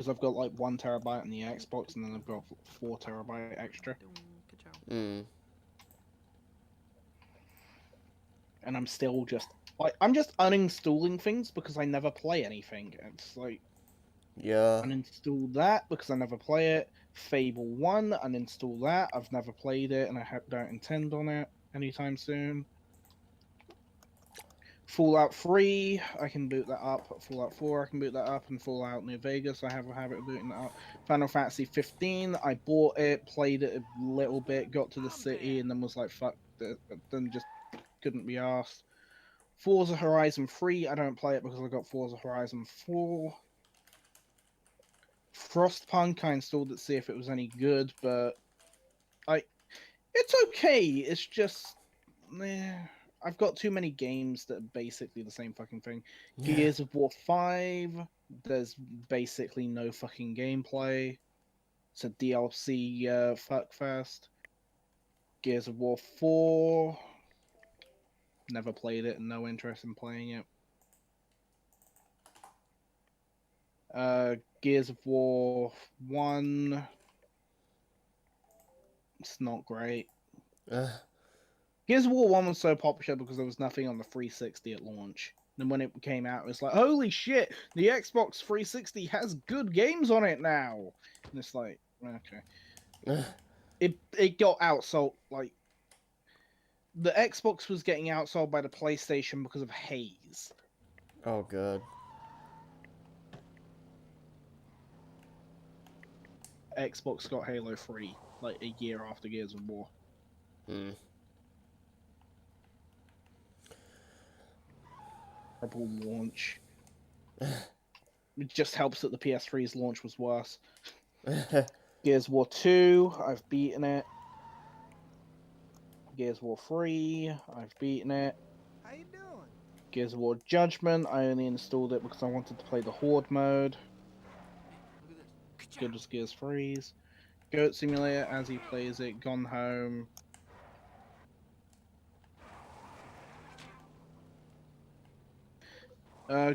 because I've got like 1 terabyte on the Xbox, and then I've got 4 terabyte extra, Mm. and I'm still just like I'm just uninstalling things because I never play anything. It's like Yeah. uninstall that because I never play it. Fable 1, uninstall that. I've never played it, and I don't intend on it anytime soon. Fallout 3, I can boot that up. Fallout 4, I can boot that up, and Fallout New Vegas, I have a habit of booting that up. Final Fantasy 15, I bought it, played it a little bit, got to the city, and then was like, fuck, then just couldn't be asked. Forza Horizon 3, I don't play it because I got Forza Horizon 4. Frostpunk, I installed it to see if it was any good, but I it's okay. It's just I've got too many games that are basically the same fucking thing. Gears of War 5, there's basically no fucking gameplay. It's a DLC fuckfest. Gears of War 4, never played it and no interest in playing it. Gears of War 1, it's not great. Gears of War 1 was so popular because there was nothing on the 360 at launch. And when it came out, it was like, holy shit, the Xbox 360 has good games on it now. And it's like, okay. It got outsold, like, the Xbox was getting outsold by the PlayStation because of Haze. Oh, good. Xbox got Halo 3, like, a year after Gears of War. Mm. Horrible launch. It just helps that the PS3's launch was worse. Gears of War 2, I've beaten it. Gears of War 3, I've beaten it. How you doing? Gears of War Judgment, I only installed it because I wanted to play the Horde mode. Look at this. Good as Gears 3's. Goat Simulator, as he plays it. Gone Home.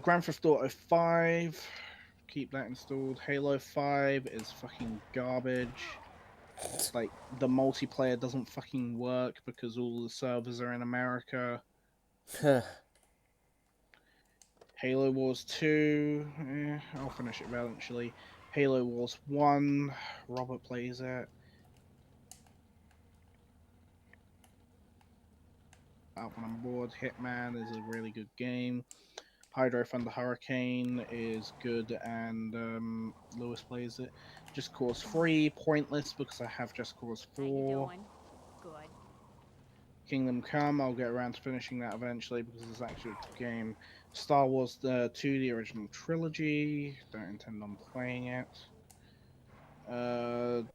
Grand Theft Auto 5. Keep that installed. Halo 5 is fucking garbage. Like, the multiplayer doesn't fucking work because all the servers are in America. Halo Wars 2, I'll finish it eventually. Halo Wars 1, Robert plays it. Out when I'm bored. Hitman is a really good game. Hydro Thunder Hurricane is good, and Lewis plays it. Just Cause 3, pointless because I have Just Cause How you 4. doing? Good. Kingdom Come, I'll get around to finishing that eventually because it's actually a good game. Star Wars 2, the original trilogy, don't intend on playing it.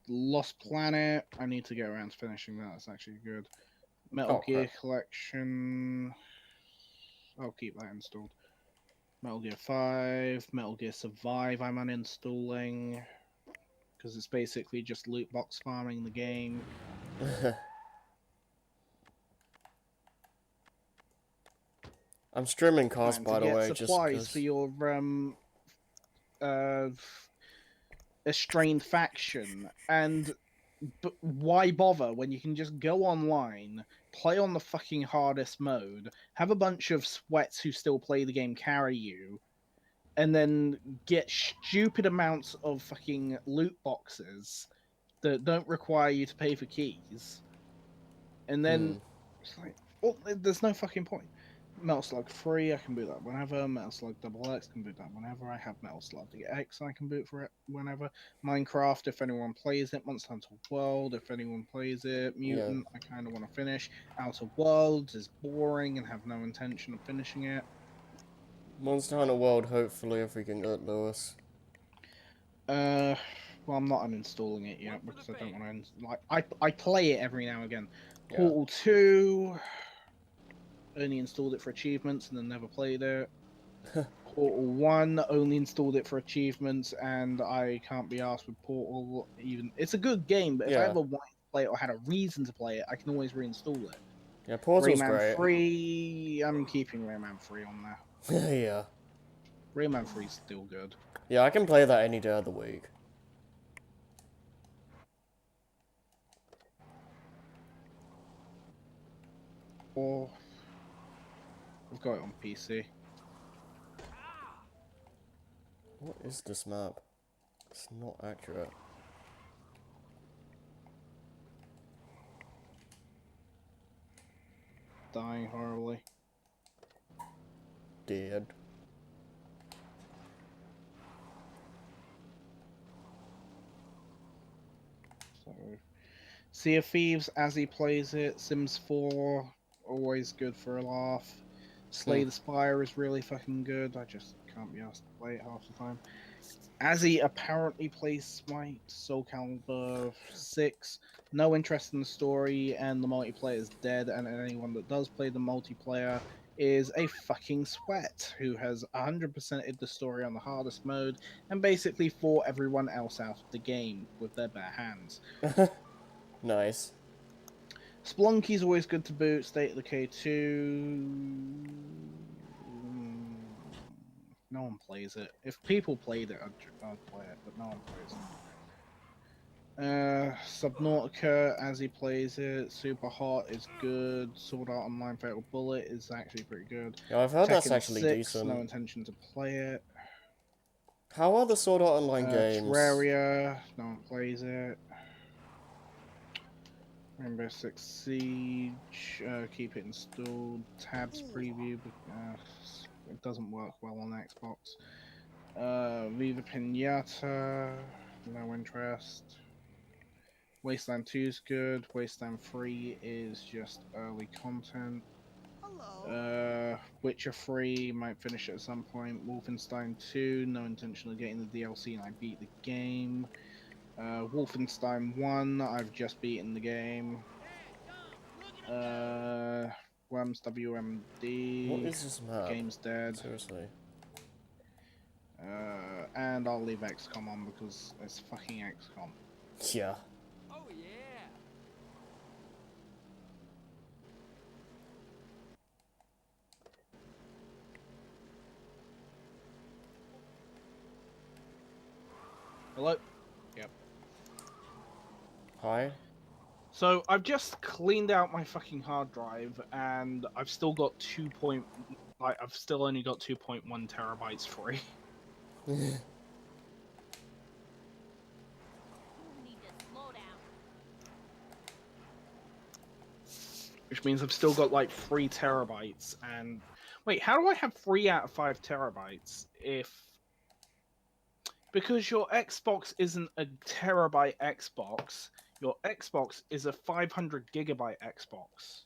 Lost Planet, I need to get around to finishing that, it's actually good. Metal Oh, Gear crap. Collection, I'll keep that installed. Metal Gear 5, Metal Gear Survive I'm uninstalling because it's basically just loot box farming the game. I'm streaming costs, Trying to by the get way, just supplies for because. your uh estranged faction, and but why bother when you can just go online, play on the fucking hardest mode, have a bunch of sweats who still play the game carry you, and then get stupid amounts of fucking loot boxes that don't require you to pay for keys, and then Hmm. it's like, well, there's no fucking point. Metal Slug 3, I can boot that whenever. Metal Slug Double X can boot that whenever. I have Metal Slug X, I can boot for it whenever. Minecraft, if anyone plays it. Monster Hunter World, if anyone plays it. Yeah. Mutant, I kind of want to finish. Outer Worlds is boring and have no intention of finishing it. Monster Hunter World, hopefully, if we can get Lewis. Uh, well, I'm not uninstalling it yet because I don't want to. I play it every now and again. Yeah. Portal 2, only installed it for achievements and then never played it. Portal 1, only installed it for achievements, and I can't be asked with Portal even. It's a good game, but if I Yeah. ever wanted to play it or had a reason to play it, I can always reinstall it. Yeah, Portal's Rayman great. 3, I'm keeping Rayman 3 on there. Yeah. Rayman 3 is still good. Yeah, I can play that any day of the week. Or I've got it on PC. What is this map? It's not accurate. Dying horribly. Dead. So, Sea of Thieves as he plays it. Sims 4, always good for a laugh. Slay the Spire is really fucking good. I just can't be asked to play it half the time. As he apparently plays Smite, Soul Calibur 6. No interest in the story, and the multiplayer is dead. And anyone that does play the multiplayer is a fucking sweat who has 100%ed the story on the hardest mode and basically fought everyone else out of the game with their bare hands. Nice. Splunky's always good to boot. State of Decay 2. No one plays it. If people played it, I'd play it, but no one plays it. Subnautica, as he plays it. Super Hot is good. Sword Art Online Fatal Bullet is actually pretty good. Yeah, I've heard that's Tekken actually 6, decent. no intention to play it. How are the Sword Art Online games? Terraria, no one plays it. Rainbow Six Siege, keep it installed. Tabs preview, but it doesn't work well on Xbox. Viva Pinata, no interest. Wasteland 2 is good. Wasteland 3 is just early content. Hello. Witcher 3 might finish it at some point. Wolfenstein 2, no intention of getting the DLC, and I beat the game. Wolfenstein 1, I've just beaten the game. Worms WMD. What is this map? Game's dead. Seriously. And I'll leave XCOM on because it's fucking XCOM. Yeah. Oh yeah. Hello? Yep. Hi. So I've just cleaned out my fucking hard drive, and I've still got I've still only got 2.1 terabytes free. Which means I've still got like 3 terabytes. And wait, how do I have 3 out of 5 terabytes if? Because your Xbox isn't a terabyte Xbox. Your Xbox is a 500 gigabyte Xbox.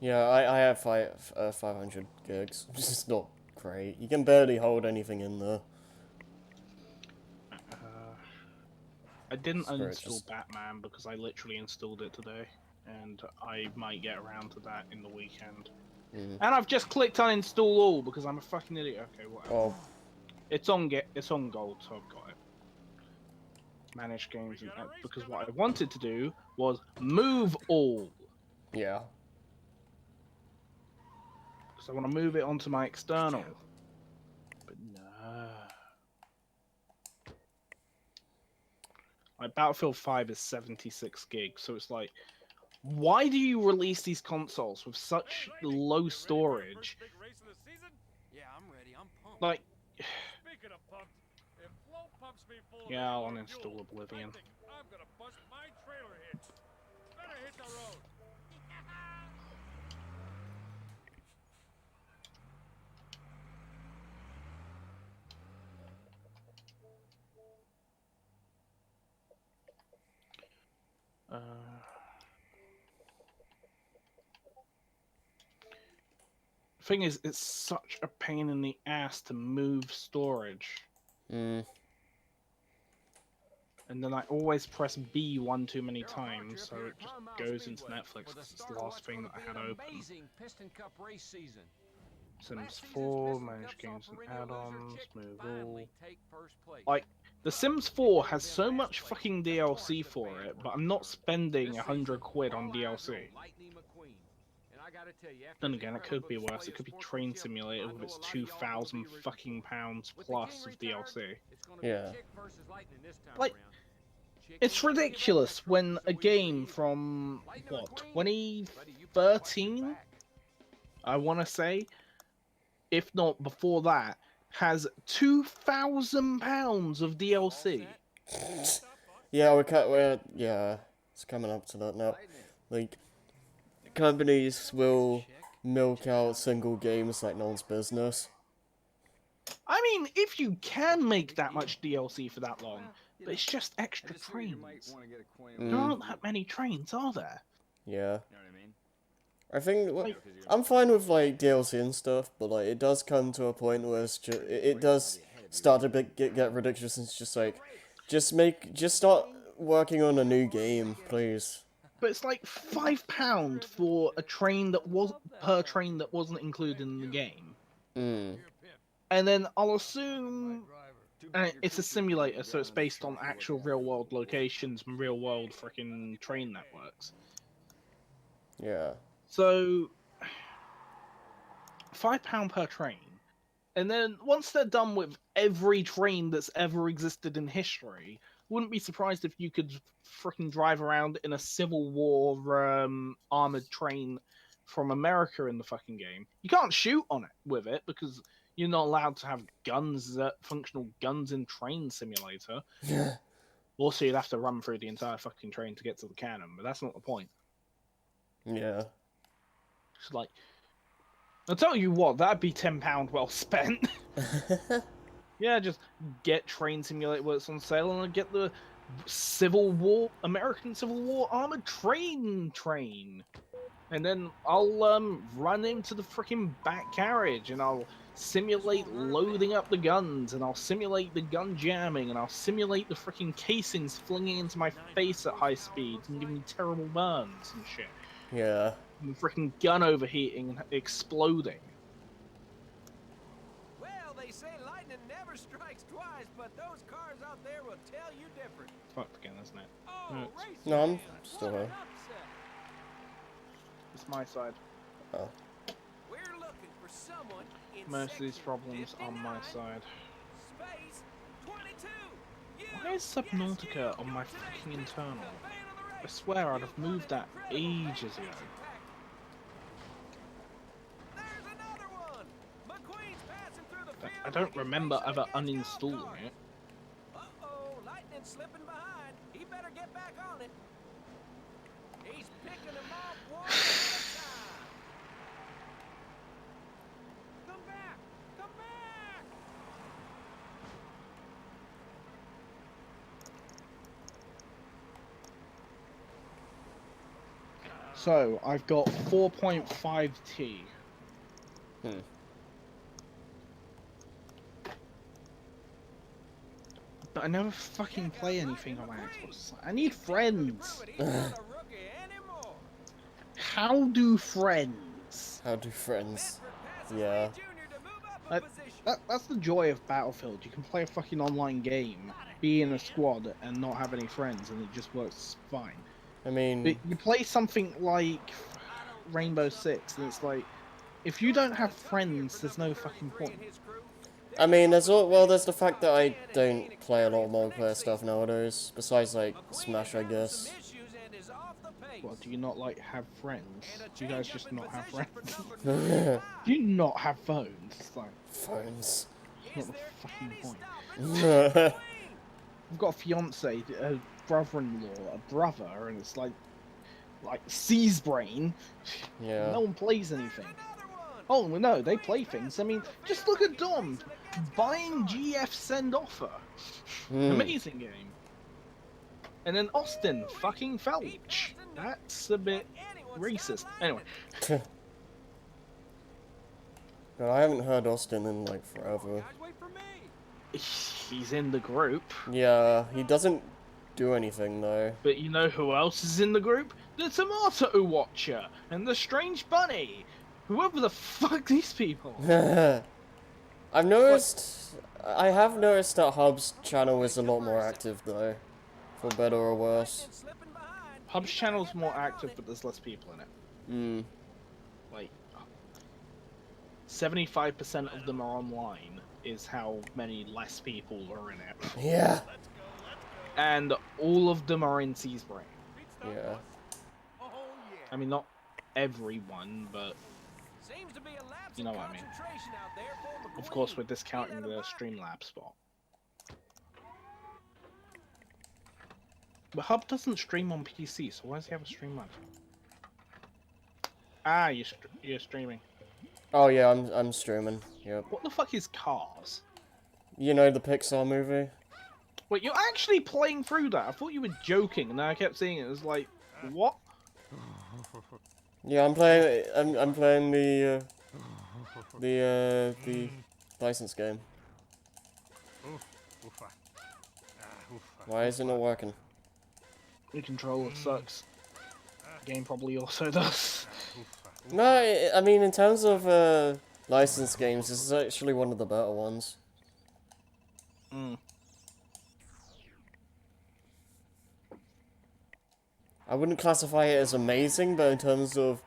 Yeah, I have 500 gigs. This is not great. You can barely hold anything in there. I didn't Spirit uninstall just- Batman because I literally installed it today, and I might get around to that in the weekend. And I've just clicked uninstall all because I'm a fucking idiot. Okay, whatever. Oh, It's on gold, so I've got it. Manage games, and because what I wanted to do was move all. yeah. Because I want to move it onto my external. But no. Like Battlefield 5 is 76 gigs, so it's like, why do you release these consoles with such low storage? Yeah, I'm ready. I'm pumped. Like, Speaking of pumped, if Flo pumps me full of yeah, I'll pure uninstall fuel, Oblivion. I think I'm gonna bust my trailer hitch. Better hit the road. thing is, it's such a pain in the ass to move storage. Mm. And then I always press B one too many times, so it just goes into Netflix because it's the last thing that I had open. Piston Cup race season. Sims 4, manage games and add-ons, move all. Like, The Sims 4 has so much fucking DLC for it, but I'm not spending 100 quid on DLC. I gotta tell you, after Then the again, it incredible could be display worse. It of could be sports Train ship, Simulator I with know its a lot of y'all won't be 2,000 rooting fucking for me. pounds With the plus king of DLC. retired, it's gonna Yeah. be chick versus lightning this time Like, around. Chick it's ain't gonna give up ridiculous that when trophy a so easily game either. from, Lightning what, McQueen? Buddy, you better watch your 2013, back. I want to say, if not before that, has 2,000 pounds of DLC. Yeah, yeah, it's coming up to that now. Lightning. Like, companies will milk out single games like no one's business. I mean, if you can make that much DLC for that long, you but it's just I extra just figured you might trains. want to get acquainted There Mm. aren't that many trains, are there? Yeah. You know what I mean? I think, Like, I'm fine with, like, DLC and stuff, but, like, it does come to a point where it does start to get ridiculous, and it's just like, just start working on a new game, please. but it's like £5 for a train that was per train that wasn't included in the game. Mm. And then I'll assume it's a simulator, so it's based on actual real-world locations and real-world freaking train networks. Yeah. So, £5 per train. And then once they're done with every train that's ever existed in history, wouldn't be surprised if you could freaking drive around in a Civil War armored train from America in the fucking game. You can't shoot on it with it because you're not allowed to have guns, functional guns in Train Simulator. Also, you'd have to run through the entire fucking train to get to the cannon, but that's not the point. Yeah. It's like, I'll tell you what, that'd be £10 well spent. Yeah, just get Train Simulator where it's on sale and get the American Civil War armored train. And then I'll run into the freaking back carriage and I'll simulate loading up the guns and I'll simulate the gun jamming and I'll simulate the freaking casings flinging into my face at high speeds and giving me terrible burns and shit. Yeah. And the freaking gun overheating and exploding. Well, they say lightning never strikes twice, but those cars out there will tell you different. Fucked again, isn't it? Oh, Right. race No, I'm man, still what an here. upset. It's my side. Oh. We're looking for someone in Most of these section problems on my 59, side. Space 22. You, Why is Subnautica yes, on you, my you're today's fucking pick, internal? the fan of the I race. swear I'd You've have got moved an that incredible ages ago. action pack. There's another one. McQueen's passing through the I field don't like he's remember racing ever against golf uninstalling carts. it. Uh-oh, lightning slipping behind. He better get back on it. He's picking them off one at a time. Come back! Come back! So, I've got 4.5T. Hmm. But I never fucking play anything on my Xbox. I need friends. He's not a rookie anymore. How do friends? How do friends? Bedford passes Yeah. Lee Jr. to move up a position. That's the joy of Battlefield. You can play a fucking online game, be in a squad, and not have any friends, and it just works fine. I mean, But you play something like Rainbow Six, and it's like, if you don't have friends, there's no fucking point. there's the fact that I don't play a lot of multiplayer stuff nowadays. Besides, like, Smash, I guess. Well, do you not like have friends? Do you guys just not have friends? Do you not have phones? It's like, Phones. it's not the fucking point. Yeah. I've got a fiance, a brother-in-law, a brother, and it's like C's brain. No one plays anything. Oh no, they play things. I mean, just look at Dom buying GF Send Offer. Amazing game. And then Austin fucking Felch. That's a bit racist. Anyway, But I haven't heard Austin in, like, forever. Guys, wait for me. he's in the group. Yeah, he doesn't do anything, though. But you know who else is in the group? The Tomato Watcher and the Strange Bunny. Whoever the fuck these people are. I have noticed that Hub's channel is a lot more active, though. For better or worse. Hub's channel's more active, but there's less people in it. 75% of them are online is how many less people are in it. Yeah. And all of them are in Seaspring. Yeah. I mean, not everyone, but Seems to be a lapse you know in what I mean. concentration out there for Of course, McQueen. we're discounting Ain't that the about- Streamlabs spot. But Hub doesn't stream on PC, so why does he have a Streamlabs? Ah, you're streaming. Oh yeah, I'm streaming. Yep. What the fuck is Cars? You know the Pixar movie? Wait, you're actually playing through that? I thought you were joking, and then I kept seeing it. It was like, what? Yeah, I'm playing. I'm playing the license game. Why is it not working? The controller sucks. The game probably also does. No, I mean in terms of licensed games, this is actually one of the better ones. Mm. I wouldn't classify it as amazing, but in terms of,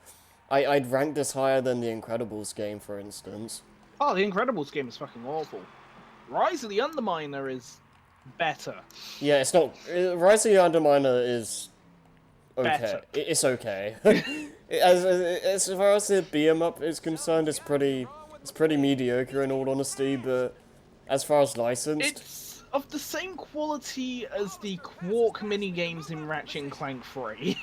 I'd rank this higher than the Incredibles game, for instance. Oh, the Incredibles game is fucking awful. Rise of the Underminer is better. Yeah, it's not. Rise of the Underminer is okay. Better. It's okay. as far as the beat 'em up is concerned, it's pretty mediocre in all honesty. But as far as licensed, It's of the same quality as the Quark minigames in Ratchet and Clank 3.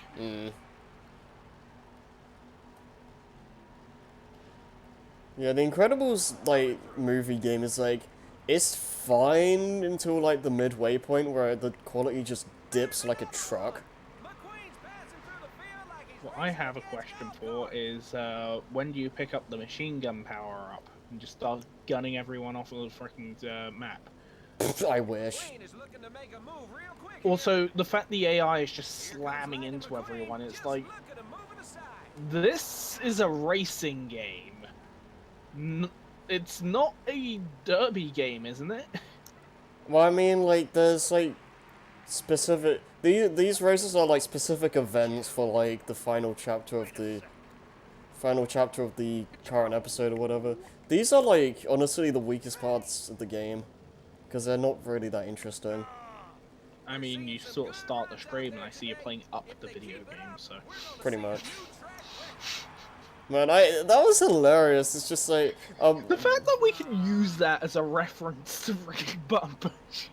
Yeah, the Incredibles like movie game is like it's fine until like the midway point where the quality just dips like a truck. McQueen's passing through the field like he's What I have a question for is, when do you pick up the machine gun power up and just start gunning everyone off of the freaking map? I wish. McQueen is looking to make a move real quick. Also, the fact the AI is just slamming into everyone, it's like, Look at him moving aside. this is a racing game. It's not a derby game, isn't it? Well, I mean, like, there's, like, specific... These races are, like, specific events for, like, the final chapter of the current episode or whatever. These are, like, honestly the weakest parts of the game. Because they're not really that interesting. I mean, you sort of start the stream and I see you playing up the video game, so... Pretty much. Man, that was hilarious. It's just like, The fact that we can use that as a reference to freaking Button Push.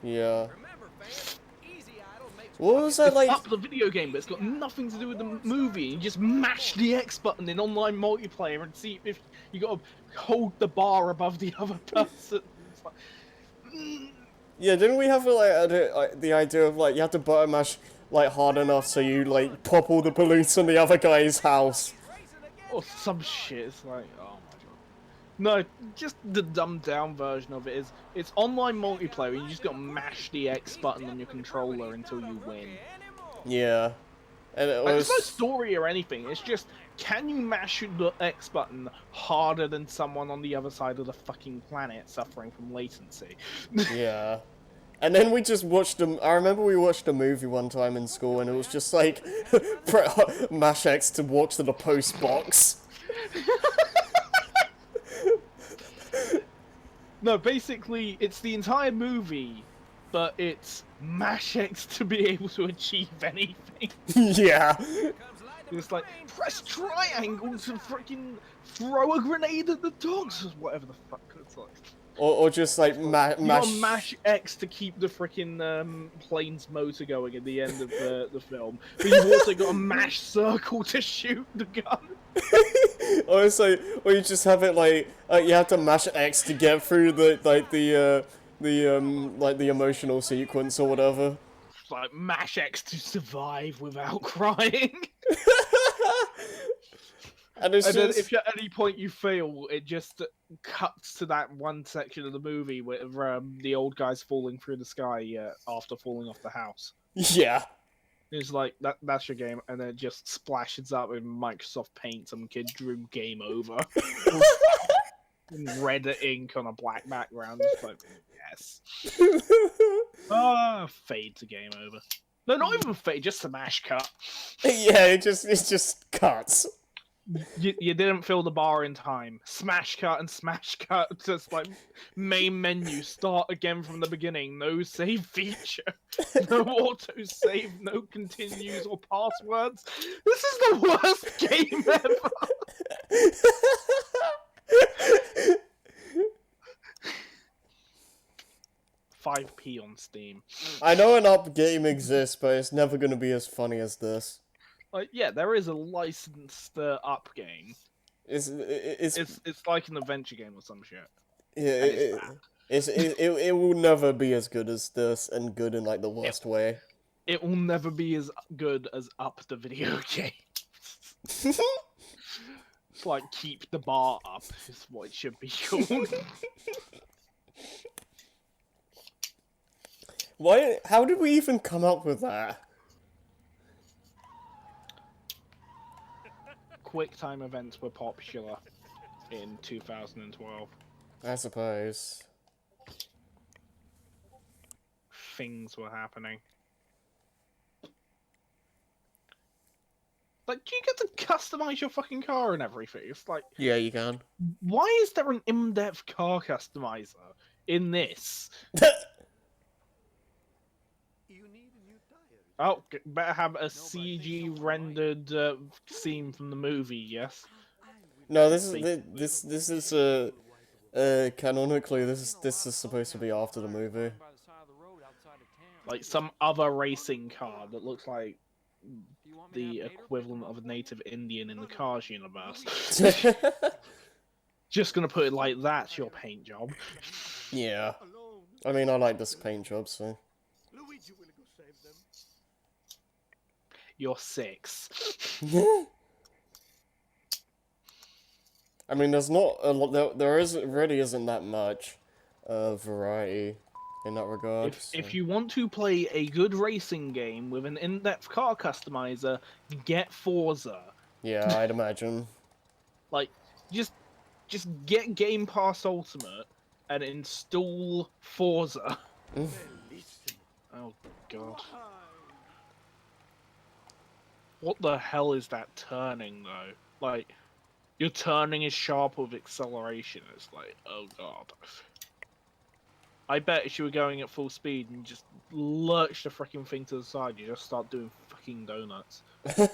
yeah. Remember, fans, Easy Idol makes What was that It's like? up the video game, but it's got nothing to do with the movie. You just mash the X button in online multiplayer and see if you got to hold the bar above the other person. It's like, Yeah, didn't we have like the idea of like you have to button mash like hard enough so you like pop all the balloons on the other guy's house? or some shit. It's like, oh my god. No, just the dumbed down version of it is it's online multiplayer. And you just got to mash the X button on your controller until you win. Yeah, and it Like, was there's no story or anything. It's just, can you mash the X button harder than someone on the other side of the fucking planet suffering from latency? yeah. And then we just watched I remember we watched a movie one time in school, and it was just like mash X to walk to the post box. No, basically, it's the entire movie, but it's mash X to be able to achieve anything. Yeah. It's like, press triangle to freaking throw a grenade at the dogs, or whatever the fuck it's like. Or just like You gotta mash. mash X to keep the freaking plane's motor going at the end of the film. But you've also got to mash circle to shoot the gun. Or it's like, or you just have it like you have to mash X to get through the emotional sequence or whatever. It's like, mash X to survive without crying. And it's And then just if at any point you fail, it just cuts to that one section of the movie where the old guy's falling through the sky after falling off the house. yeah. It's like, that's your game, and then it just splashes up with Microsoft Paint. Some kid drew game over. In red ink on a black background. It's like, yes. Fade to game over. No, not even fade, just smash cut. Yeah, it just cuts. You didn't fill the bar in time. Smash cut and smash cut. Just like main menu. Start again from the beginning. No save feature. No auto save. No continues or passwords. This is the worst game ever. 5p on Steam. I know an up game exists, but it's never gonna be as funny as this. Like, yeah, there is a licensed up game. It's like an adventure game or some shit. yeah, it will never be as good as this, and good in like the worst way. It will never be as good as Up the video game. It's like keep the bar up is what it should be called. Why? How did we even come up with that? QuickTime events were popular in 2012. I suppose. Things were happening. Like, do you get to customize your fucking car and everything? It's like, Yeah, you can. why is there an in-depth car customizer in this? You need a new tire. Oh, better have a CG rendered scene from the movie, yes? No, this is canonically this is supposed to be after the movie. Like some other racing car that looks like the equivalent of a native Indian in the Cars universe. Just gonna put it like that's your paint job. Yeah. I mean, I like this paint job, so. Luigi will go save them. You're 6. I mean, there's not a lot. There really isn't that much variety in that regard. If you want to play a good racing game with an in-depth car customizer, get Forza. Yeah, I'd imagine. Like, just get Game Pass Ultimate and install Forza. Oh god. What the hell is that turning though? Like, your turning is sharp with acceleration. It's like, oh god. I bet if you were going at full speed and just lurch the freaking thing to the side, you just start doing fucking donuts. Now that's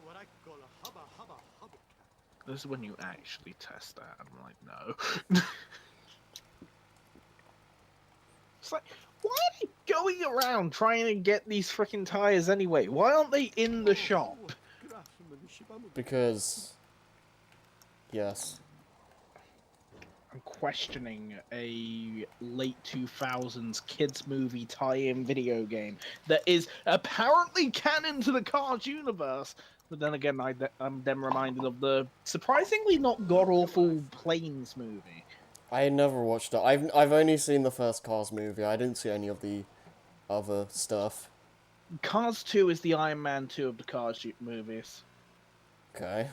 what I call a hubba hubba hubba. This is when you actually test that. I'm like, no. It's like, why are they going around trying to get these freaking tires anyway? Why aren't they in the shop? Because. Yes. I'm questioning a late 2000s kids movie tie-in video game that is apparently canon to the Cars universe. But then again, I'm then reminded of the surprisingly not god-awful Planes movie. I never watched it. I've only seen the first Cars movie. I didn't see any of the other stuff. Cars 2 is the Iron Man 2 of the Cars movies. Okay.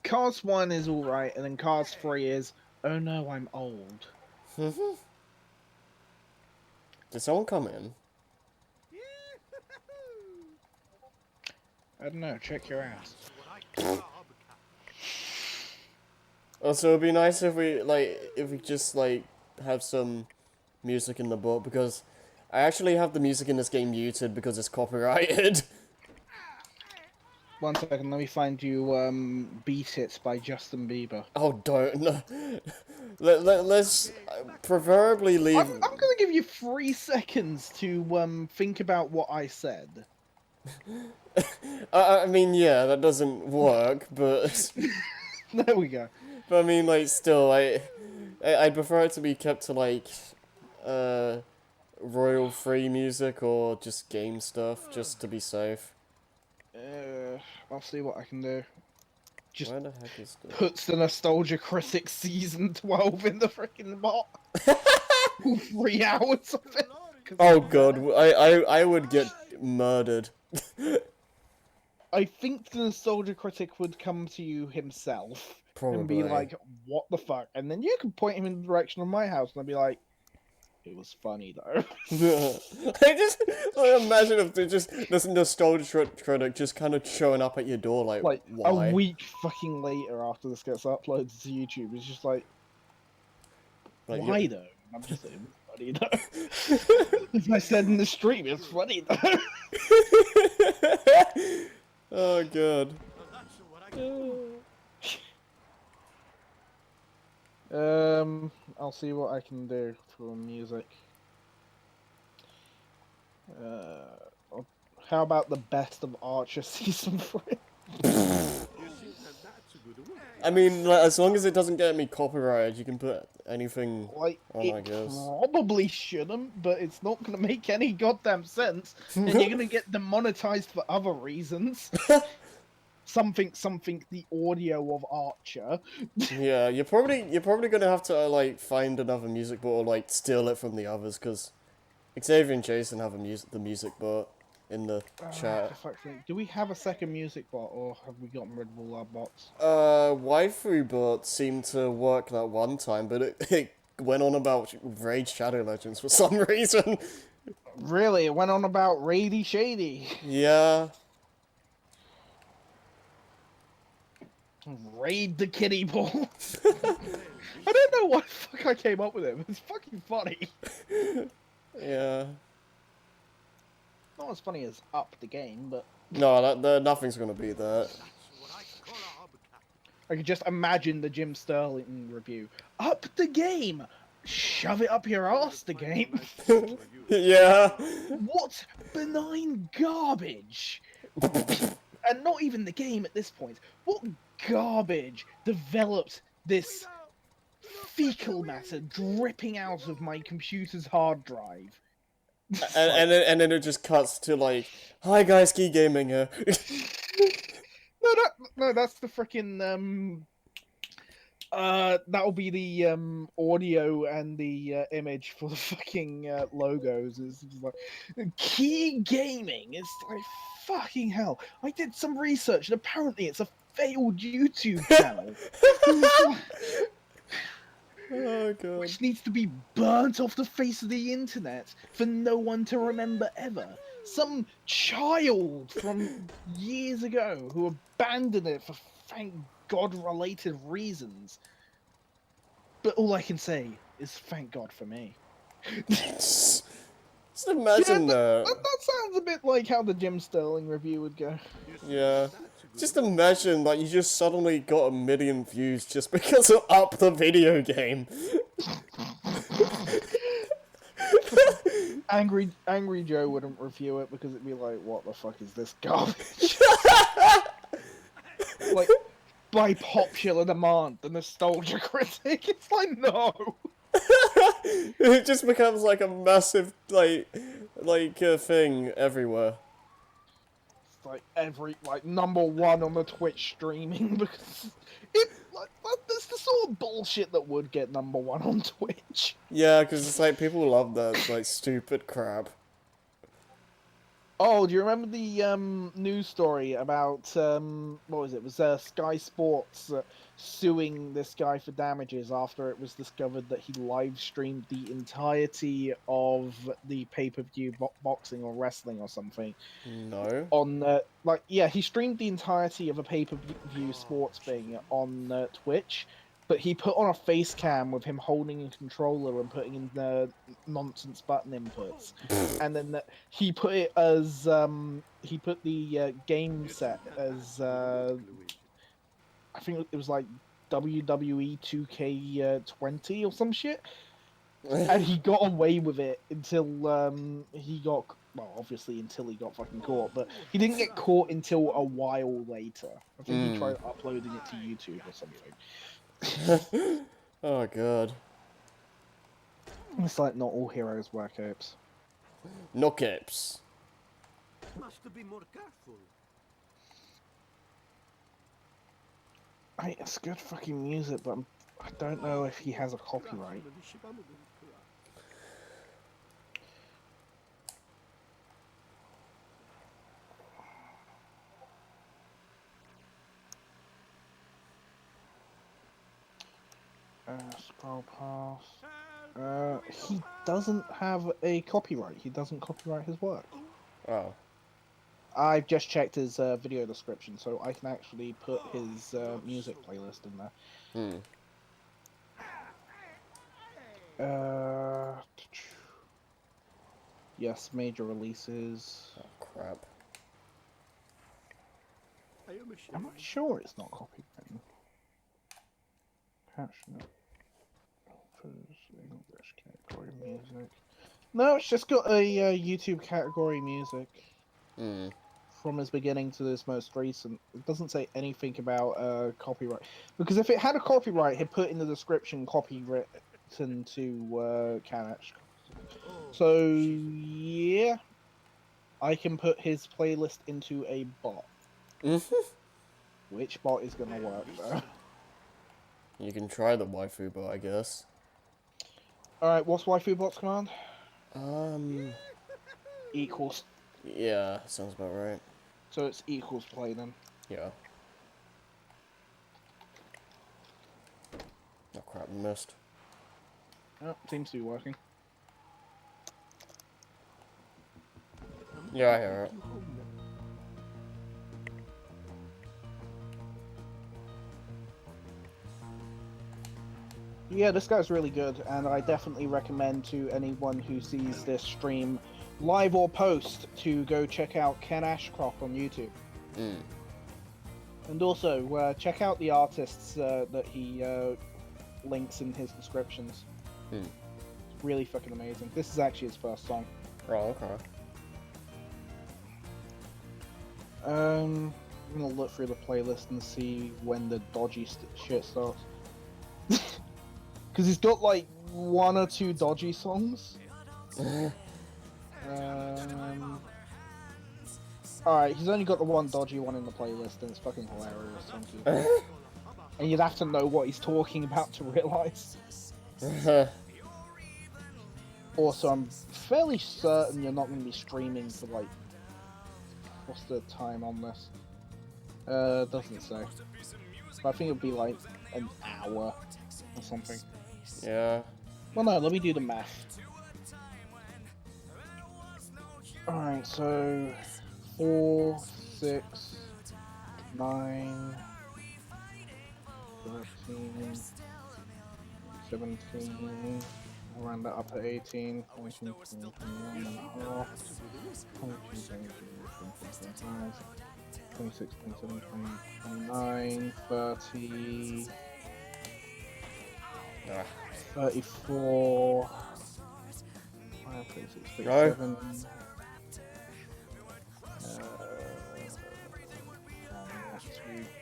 Cars 1 is alright, and then Cars 3 is, oh no, I'm old. Did someone come in? I don't know, check your ass. Also, it'd be nice if we just have some music in the book, because I actually have the music in this game muted because it's copyrighted. 1 second, let me find you Beat It by Justin Bieber. Oh, don't. No. Let's preferably leave. I'm gonna give you 3 seconds to think about what I said. I mean, yeah, that doesn't work, but There we go. but I mean, like, still, I'd prefer it to be kept to like royal-free music or just game stuff, just to be safe. I'll see what I can do. Just Where the heck is the... puts the Nostalgia Critic Season 12 in the freaking bot. 3 hours of it. Oh god, I would get murdered. I think the Nostalgia Critic would come to you himself and be Probably. like, what the fuck? And then you can point him in the direction of my house and I'd be like, It was funny though. I imagine if they just this nostalgia critic just kind of showing up at your door like, Like a why? week fucking later after this gets uploaded to YouTube, it's just like, Like why though? And I'm just like, it was funny though. As I said in the stream, it's funny though. Oh god. I'll see what I can do for music. How about the best of Archer season 3? I mean, like, as long as it doesn't get me copyrighted, you can put anything Like, on, I it guess. probably shouldn't, but it's not gonna make any goddamn sense, and you're gonna get demonetized for other reasons. Something, the audio of Archer. Yeah, you're probably gonna have to like find another music bot or like steal it from the others, because Xavier and Jason have the music bot in the chat. For fuck's sake. Do we have a second music bot, or have we gotten rid of all our bots? Waifu bot seemed to work that one time, but it went on about Raid Shadow Legends for some reason. Really, it went on about Rady Shady. Yeah. Raid the kiddie pool. I don't know why the fuck I came up with it. It's fucking funny. Yeah. Not as funny as Up the Game, but No, nothing's gonna beat that. I could just imagine the Jim Sterling review. Up the Game! Shove it up your ass, the game. Yeah. What benign garbage! And not even the game at this point. What garbage developed this fecal matter dripping out of my computer's hard drive? And then it just cuts to like, hi guys, Key Gaming here. No, that's the freaking that'll be the audio and the image for the fucking logos. It's just like Key Gaming. It's like fucking hell. I did some research and apparently it's a failed YouTube channel. Oh god. Which needs to be burnt off the face of the internet for no one to remember ever. Some child from years ago who abandoned it for thank God related reasons. But all I can say is thank God for me. Just imagine that. That sounds a bit like how the Jim Sterling review would go. Yeah. Just imagine, like, you just suddenly got 1 million views just because of Up the video game. Angry Joe wouldn't review it because it'd be like, what the fuck is this garbage? Like, by popular demand, the nostalgia critic. It's like, no. It just becomes like a massive, like thing everywhere. Like #1 on the Twitch streaming because that's the sort of bullshit that would get #1 on Twitch. Yeah, because it's like people love that like stupid crap. Oh, do you remember the news story about what was it? It was Sky Sports suing this guy for damages after it was discovered that he live streamed the entirety of the pay-per-view boxing or wrestling or something. No. On he streamed the entirety of a pay-per-view sports thing on Twitch, but he put on a face cam with him holding a controller and putting in the nonsense button inputs, and then he put it as he put the game set as I think it was like WWE 2K20 or some shit, and he got away with it until he got. Well, obviously until he got fucking caught, but he didn't get caught until a while later. I think he tried uploading it to YouTube or something. Oh god. It's like not all heroes wear capes. No capes. Must be more careful. It's good fucking music, but I don't know if he has a copyright. Scroll past. He doesn't have a copyright. He doesn't copyright his work. Oh. I've just checked his video description, so I can actually put his music playlist in there. Yes, major releases. Oh, crap. Am I sure it's not copyrighted? Passionate. English category music. No, it's just got a YouTube category music. From his beginning to this most recent. It doesn't say anything about copyright. Because if it had a copyright, he'd put in the description copywritten to Kanash. So, yeah. I can put his playlist into a bot. Which bot is going to work, though? You can try the waifu bot, I guess. Alright, what's waifu bot's command? Equals. Yeah, sounds about right. So it's equals play then. Yeah. Oh crap, missed. Oh, seems to be working. Yeah, I hear it. Yeah, this guy's really good, and I definitely recommend to anyone who sees this stream, live or post, to go check out Ken Ashcroft on YouTube. And also, check out the artists that he links in his descriptions. It's really fucking amazing. This is actually his first song. Oh, okay. I'm gonna look through the playlist and see when the dodgy shit starts. Because he's got like 1 or 2 dodgy songs. Alright, he's only got the 1 dodgy one in the playlist, and it's fucking hilarious. Thank you. And you'd have to know what he's talking about to realise. Also, I'm fairly certain you're not going to be streaming for like... What's the time on this? Doesn't say. But I think it'll be like an hour or something. Yeah. Well, no, let me do the math. Alright, so 4, 6, 9, 13, 17, I'll round that up to 18, 19, 20, 21 and a half, 22, 25, 26, 27, 28, 29, 30, 34, 36, 37,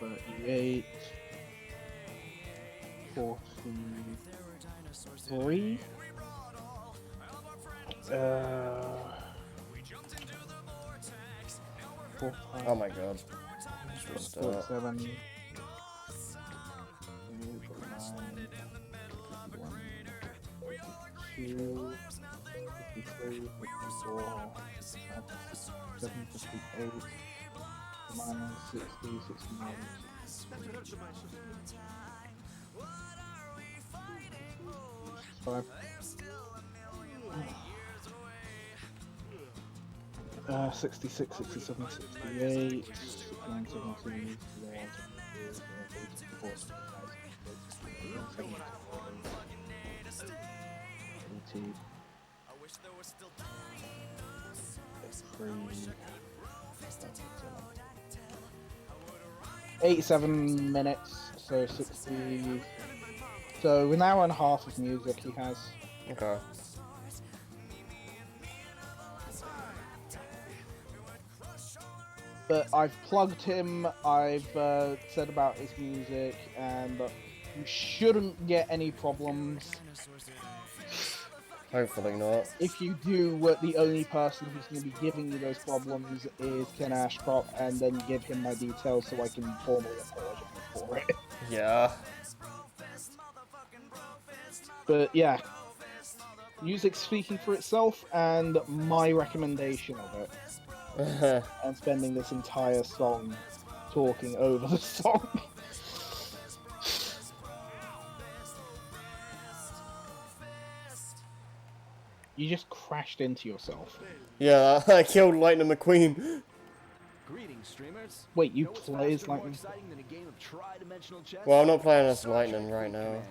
38, 43, Oh my god. 47, 52, 53, 54, 57, 58, 60, 69, 65. 66, 67, 68, 69, 70, 71, 87 minutes, so 60. So an hour and a half of music he has. Okay. But I've plugged him, I've said about his music, and you shouldn't get any problems. Hopefully not. If you do, the only person who's going to be giving you those problems is Ken Ashcroft, and then give him my details so I can formally apologize for it. Yeah. But yeah, music speaking for itself, and my recommendation of it. And spending this entire song talking over the song. You just crashed into yourself. Yeah, I killed Lightning McQueen. Greetings, streamers. Wait, you Know what's play as faster and more Lightning? exciting than a game of tri-dimensional chess? Well, I'm not playing as Star Lightning Trek right Fleet now. Command.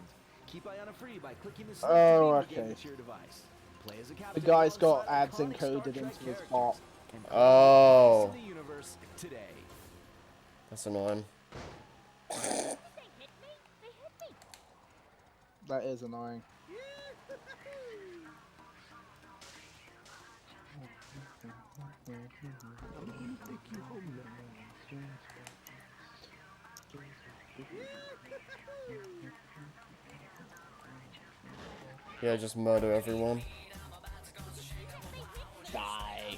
Keep Iona free by clicking the select Oh, to begin okay. to your device. Play as a The captain guy's got alongside ads iconic Star encoded Trek into his characters bot. and Oh. in the universe today. That's annoying. That is annoying. Yeah, just murder everyone. Die.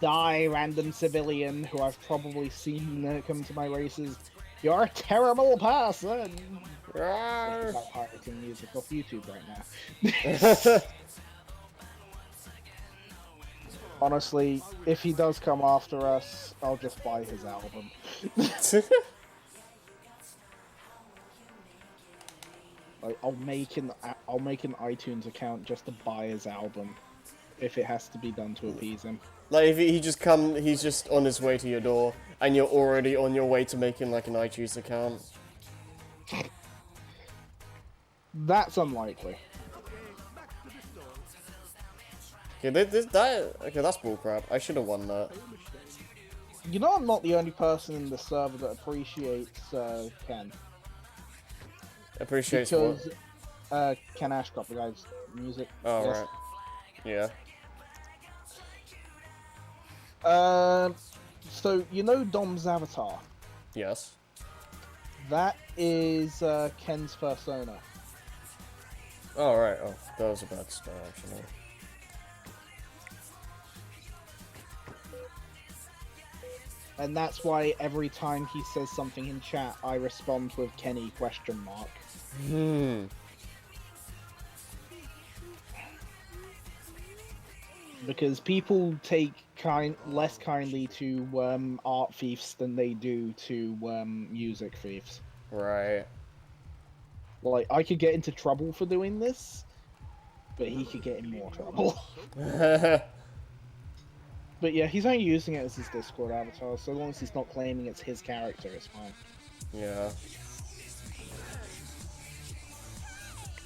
Die, random civilian who I've probably seen come to my races. You're a terrible person! I'm pirating music off YouTube right now. Honestly, if he does come after us, I'll just buy his album. Like, I'll make an iTunes account just to buy his album, if it has to be done to appease him. Like, if he's just on his way to your door, and you're already on your way to making, like, an iTunes account. That's unlikely. Okay, okay, that's bullcrap. I should have won that. You know, I'm not the only person in the server that appreciates Ken. Appreciates Because what? Ken Ashcroft, the guy's music. Oh, yes. right. Yeah. So you know Dom's avatar? Yes. That is Ken's persona. Oh, right. Oh, that was a bad start, actually. And that's why every time he says something in chat, I respond with Kenny ? Because people take less kindly to art thieves than they do to music thieves. Right. Like, I could get into trouble for doing this, but he could get in more trouble. But yeah, he's only using it as his Discord avatar, so long as he's not claiming it's his character, it's fine. Yeah.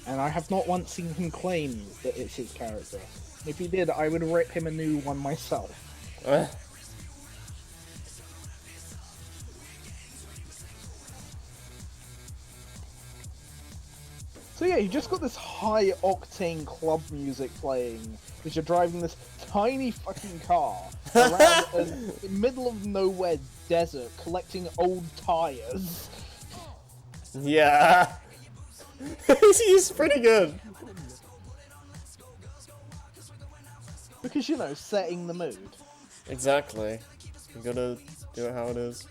And I have not once seen him claim that it's his character. If he did, I would rip him a new one myself. So yeah, you just got this high-octane club music playing, as you're driving this tiny fucking car around a middle of nowhere desert, collecting old tires. Yeah. He's pretty good. Because, you know, setting the mood. Exactly. You gotta do it how it is.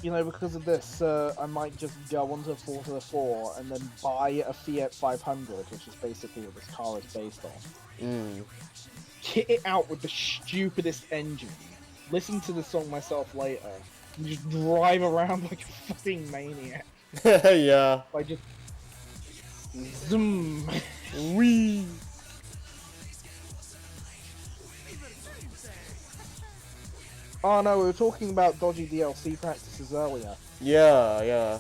You know, because of this, I might just go onto Forza 4 and then buy a Fiat 500, which is basically what this car is based on. Kit it out with the stupidest engine, listen to the song myself later, and just drive around like a fucking maniac. Yeah. Like, just... zoom! Wee. Oh no, we were talking about dodgy DLC practices earlier. Yeah.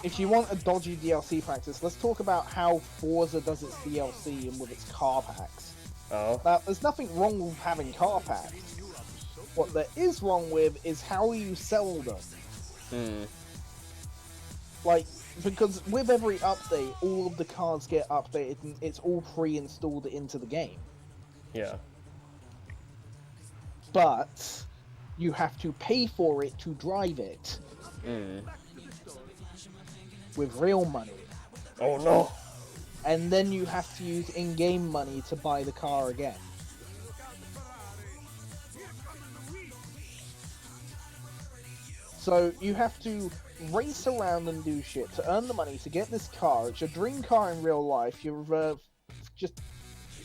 If you want a dodgy DLC practice, let's talk about how Forza does its DLC and with its car packs. Oh. Now, there's nothing wrong with having car packs. What there is wrong with is how you sell them. Like, because with every update, all of the cars get updated and it's all pre-installed into the game. Yeah. But you have to pay for it to drive it. With real money. Oh no. And then you have to use in-game money to buy the car again. So you have to race around and do shit to earn the money to get this car. It's your dream car in real life. You're just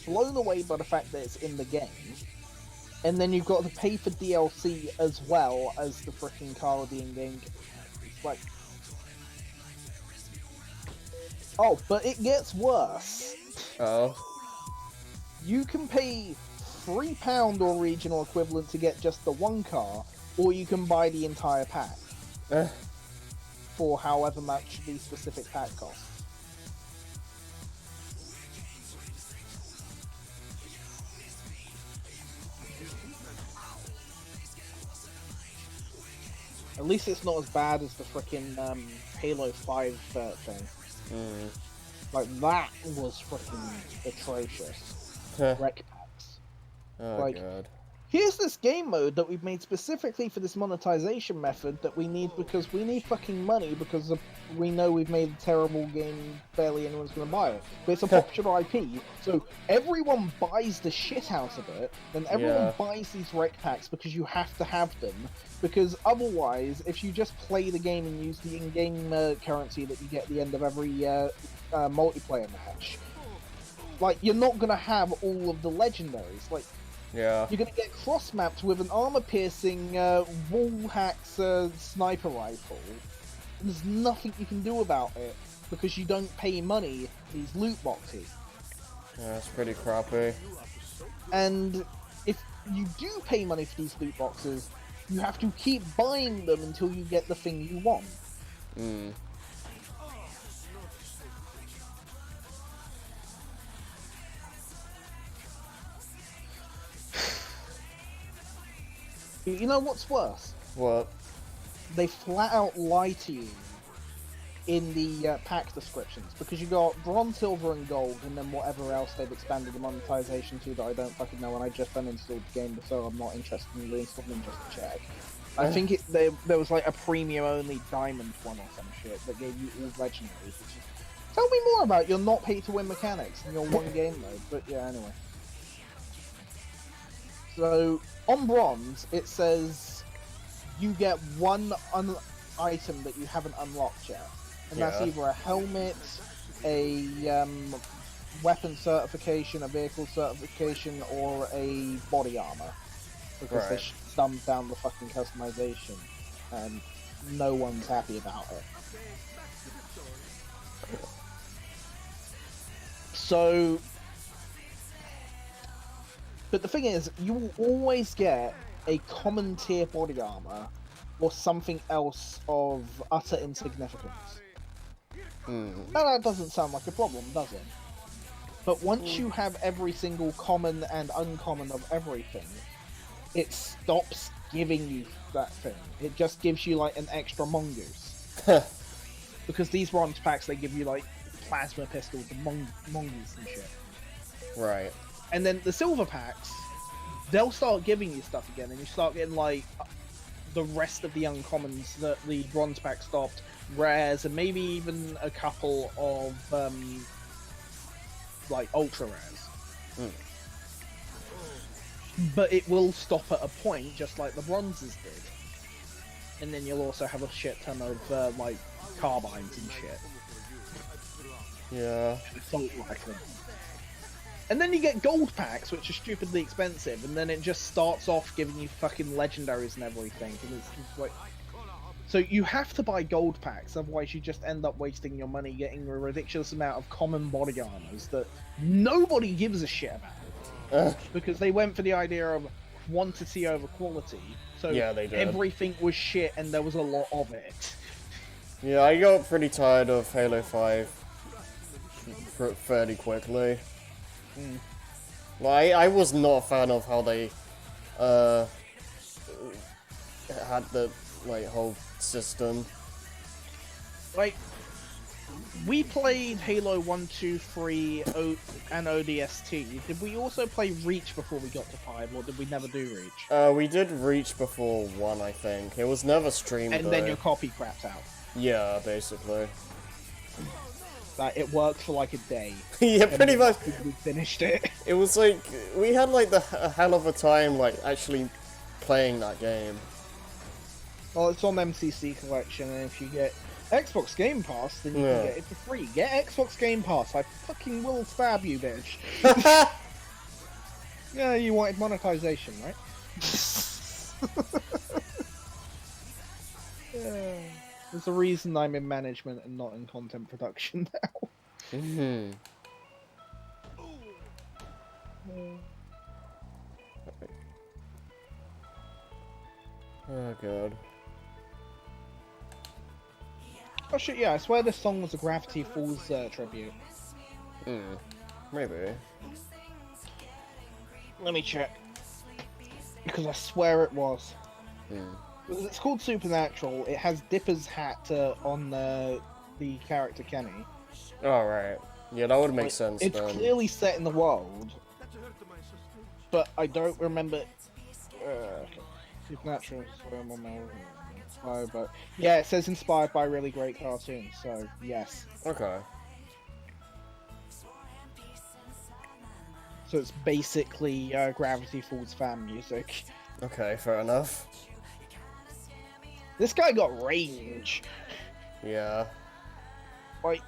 blown away by the fact that it's in the game. And then you've got to pay for DLC as well as the freaking car of the in-game. It's like... Oh, but it gets worse. Oh. You can pay £3 or regional equivalent to get just the one car, or you can buy the entire pack for however much the specific pack costs. At least it's not as bad as the frickin' Halo 5 thing. Like, that was frickin' atrocious. Wreck packs. Oh, Like, God. here's this game mode that we've made specifically for this monetization method that we need because we need fucking money because we know we've made a terrible game, barely anyone's going to buy it. But it's a popular IP, so everyone buys the shit out of it, and everyone buys these rec packs because you have to have them. Because otherwise, if you just play the game and use the in-game currency that you get at the end of every multiplayer match, like, you're not going to have all of the legendaries. Like, Yeah. you're gonna get cross-mapped with an armor-piercing wall hacks sniper rifle. There's nothing you can do about it because you don't pay money for these loot boxes. Yeah, it's pretty crappy. And if you do pay money for these loot boxes, you have to keep buying them until you get the thing you want. You know what's worse? What? They flat out lie to you in the pack descriptions because you got bronze, silver, and gold, and then whatever else they've expanded the monetization to that I don't fucking know, and I just uninstalled the game, so I'm not interested in reinstalling just to check. I think there was like a premium only diamond one or some shit that gave you all legendaries. Tell me more about your not pay to win mechanics in your one game mode. But yeah, anyway. So on bronze, it says you get one item that you haven't unlocked yet, and that's either a helmet, a weapon certification, a vehicle certification, or a body armor. Because they dumbed down the fucking customization, and no one's happy about it. So, but the thing is, you will always get a common tier body armor or something else of utter insignificance. Now that doesn't sound like a problem, does it? But once you have every single common and uncommon of everything, it stops giving you that thing. It just gives you like an extra mongoose. Because these bronze packs, they give you like plasma pistols and mongoose and shit. Right. And then the silver packs, they'll start giving you stuff again, and you start getting like the rest of the uncommons that the bronze pack stopped, rares, and maybe even a couple of like ultra rares. But it will stop at a point, just like the bronzes did. And then you'll also have a shit ton of like carbines and shit. Yeah. Assault rifle. And then you get gold packs, which are stupidly expensive, and then it just starts off giving you fucking legendaries and everything. And it's just like, so you have to buy gold packs, otherwise you just end up wasting your money getting a ridiculous amount of common body armors that nobody gives a shit about. Because they went for the idea of quantity over quality. So yeah, they did. Everything was shit and there was a lot of it. Yeah, I got pretty tired of Halo 5 fairly quickly. Like, I was not a fan of how they had the like whole system. Like, we played Halo 1, 2, 3, and ODST. Did we also play Reach before we got to 5, or did we never do Reach? We did Reach before 1, I think. It was never streamed, and though. Then your copy craps out. Yeah, basically. Like, it worked for like a day. Yeah, pretty much. We finished it. It was like, we had like a hell of a time, like, actually playing that game. Well, it's on MCC Collection, and if you get Xbox Game Pass, then you can get it for free. Get Xbox Game Pass, I fucking will stab you, bitch. Yeah, you wanted monetization, right? Yeah. There's a reason I'm in management and not in content production now. Oh god. Oh shit, yeah, I swear this song was a Gravity Falls tribute. Maybe. Let me check. Because I swear it was. It's called Supernatural. It has Dipper's hat on the character Kenny. Oh, right. Yeah, that would make Like, sense it's then. clearly set in the world, but I don't remember. Supernatural. But yeah, it says inspired by really great cartoons. So yes. Okay. So it's basically Gravity Falls fan music. Okay, fair enough. This guy got range. Yeah. Like,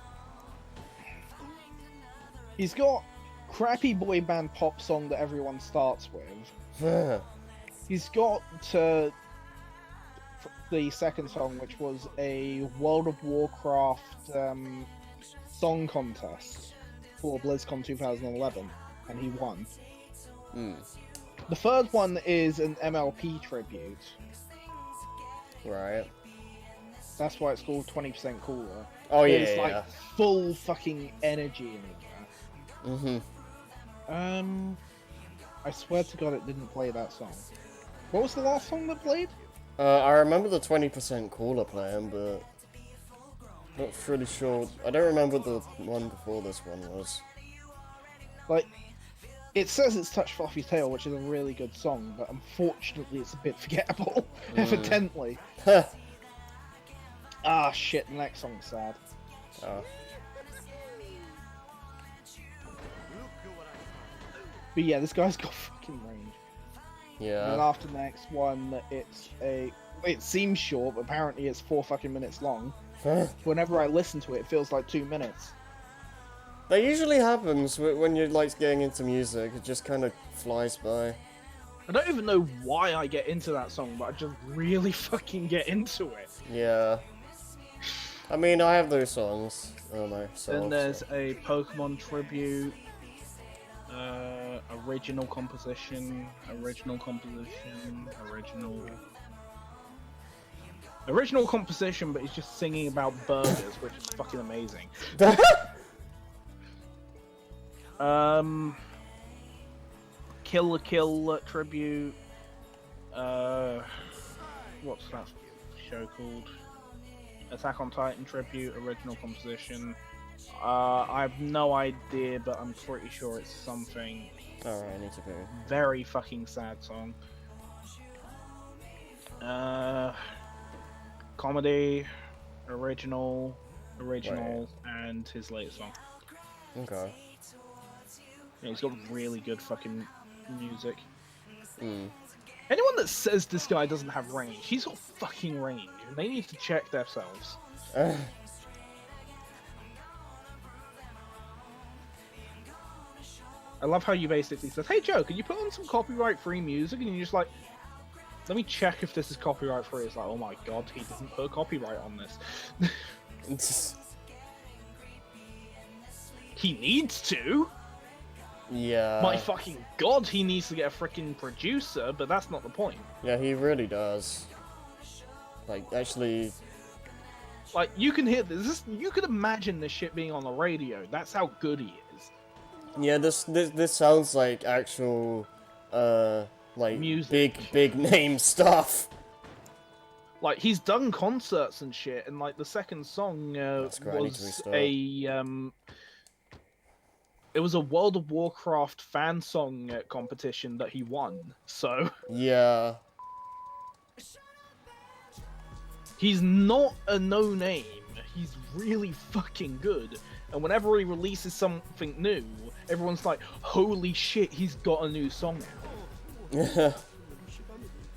he's got crappy boy band pop song that everyone starts with. He's got the second song, which was a World of Warcraft song contest for BlizzCon 2011, and he won. The third one is an MLP tribute. Right. That's why it's called 20% Cooler. Oh, yeah, It's yeah. like full fucking energy in it. I swear to God it didn't play that song. What was the last song that played? I remember the 20% Cooler playing, but not really sure. I don't remember the one before this one was. Like, it says it's Touch Fluffy's Tail, which is a really good song, but unfortunately it's a bit forgettable, evidently. Ah, shit, the next song's sad. Oh. But yeah, this guy's got fucking range. And Yeah. after the next one, it seems short, but apparently it's 4 fucking minutes long. Whenever I listen to it, it feels like 2 minutes. That usually happens when you're like getting into music. It just kind of flies by. I don't even know why I get into that song, but I just really fucking get into it. Yeah. I mean, I have those songs myself. Then there's so. a Pokemon tribute, original composition, original composition, but he's just singing about burgers, which is fucking amazing. Kill la Kill tribute. What's that show called? Attack on Titan tribute, original composition. I have no idea, but I'm pretty sure it's something. Alright, I need to go. Very fucking sad song. Comedy, original, Right. and his latest song. Okay. Yeah, he's got really good fucking music. Hmm. Anyone that says this guy doesn't have range, he's got fucking range, and they need to check themselves. I love how you basically said, "Hey Joe, can you put on some copyright-free music?" And you're just like, "Let me check if this is copyright-free." It's like, oh my god, he doesn't put copyright on this. He needs to. Yeah. My fucking god, he needs to get a freaking producer, but that's not the point. Yeah, he really does. Like, actually. Like, you can hear this. You could imagine this shit being on the radio. That's how good he is. Yeah, this sounds like actual, like Music. big name stuff. Like, he's done concerts and shit, and like the second song That's great, I need to was restart. it was a World of Warcraft fan song competition that he won. So Yeah. he's not a no-name. He's really fucking good. And whenever he releases something new, everyone's like, "Holy shit, he's got a new song out."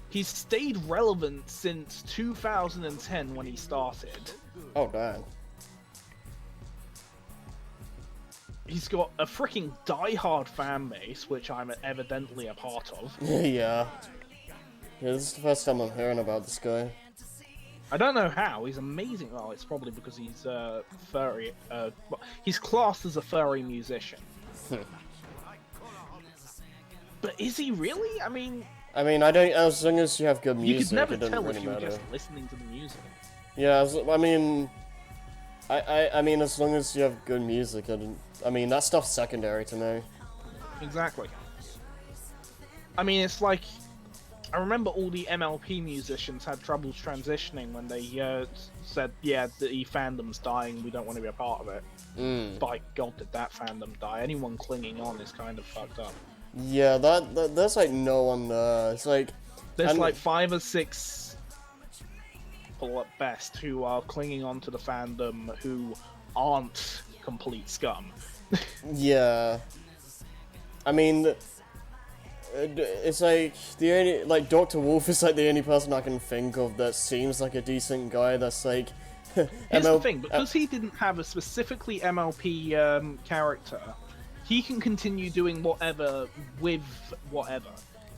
He's stayed relevant since 2010 when he started. Oh damn. He's got a freaking die-hard fan base, which I'm evidently a part of. Yeah. Yeah, this is the first time I'm hearing about this guy. I don't know how. He's amazing. Well, it's probably because he's furry. He's classed as a furry musician. But is he really? I mean, I mean, I don't. As long as you have good you music, could never it doesn't tell really if you were matter. just listening to the music. Yeah, I mean, I mean, as long as you have good music, I mean, that stuff's secondary to me. Exactly. I mean, it's like I remember all the MLP musicians had troubles transitioning when they said, "Yeah, the fandom's dying. We don't want to be a part of it." By God, did that fandom die? Anyone clinging on is kind of fucked up. Yeah, there's like no one there. It's like There's and- like 5 or 6 people at best who are clinging on to the fandom who aren't complete scum. yeah. I mean, it's like the only like Dr. Wolf is like the only person I can think of that seems like a decent guy. That's like Here's the thing, because he didn't have a specifically MLP character, he can continue doing whatever with whatever.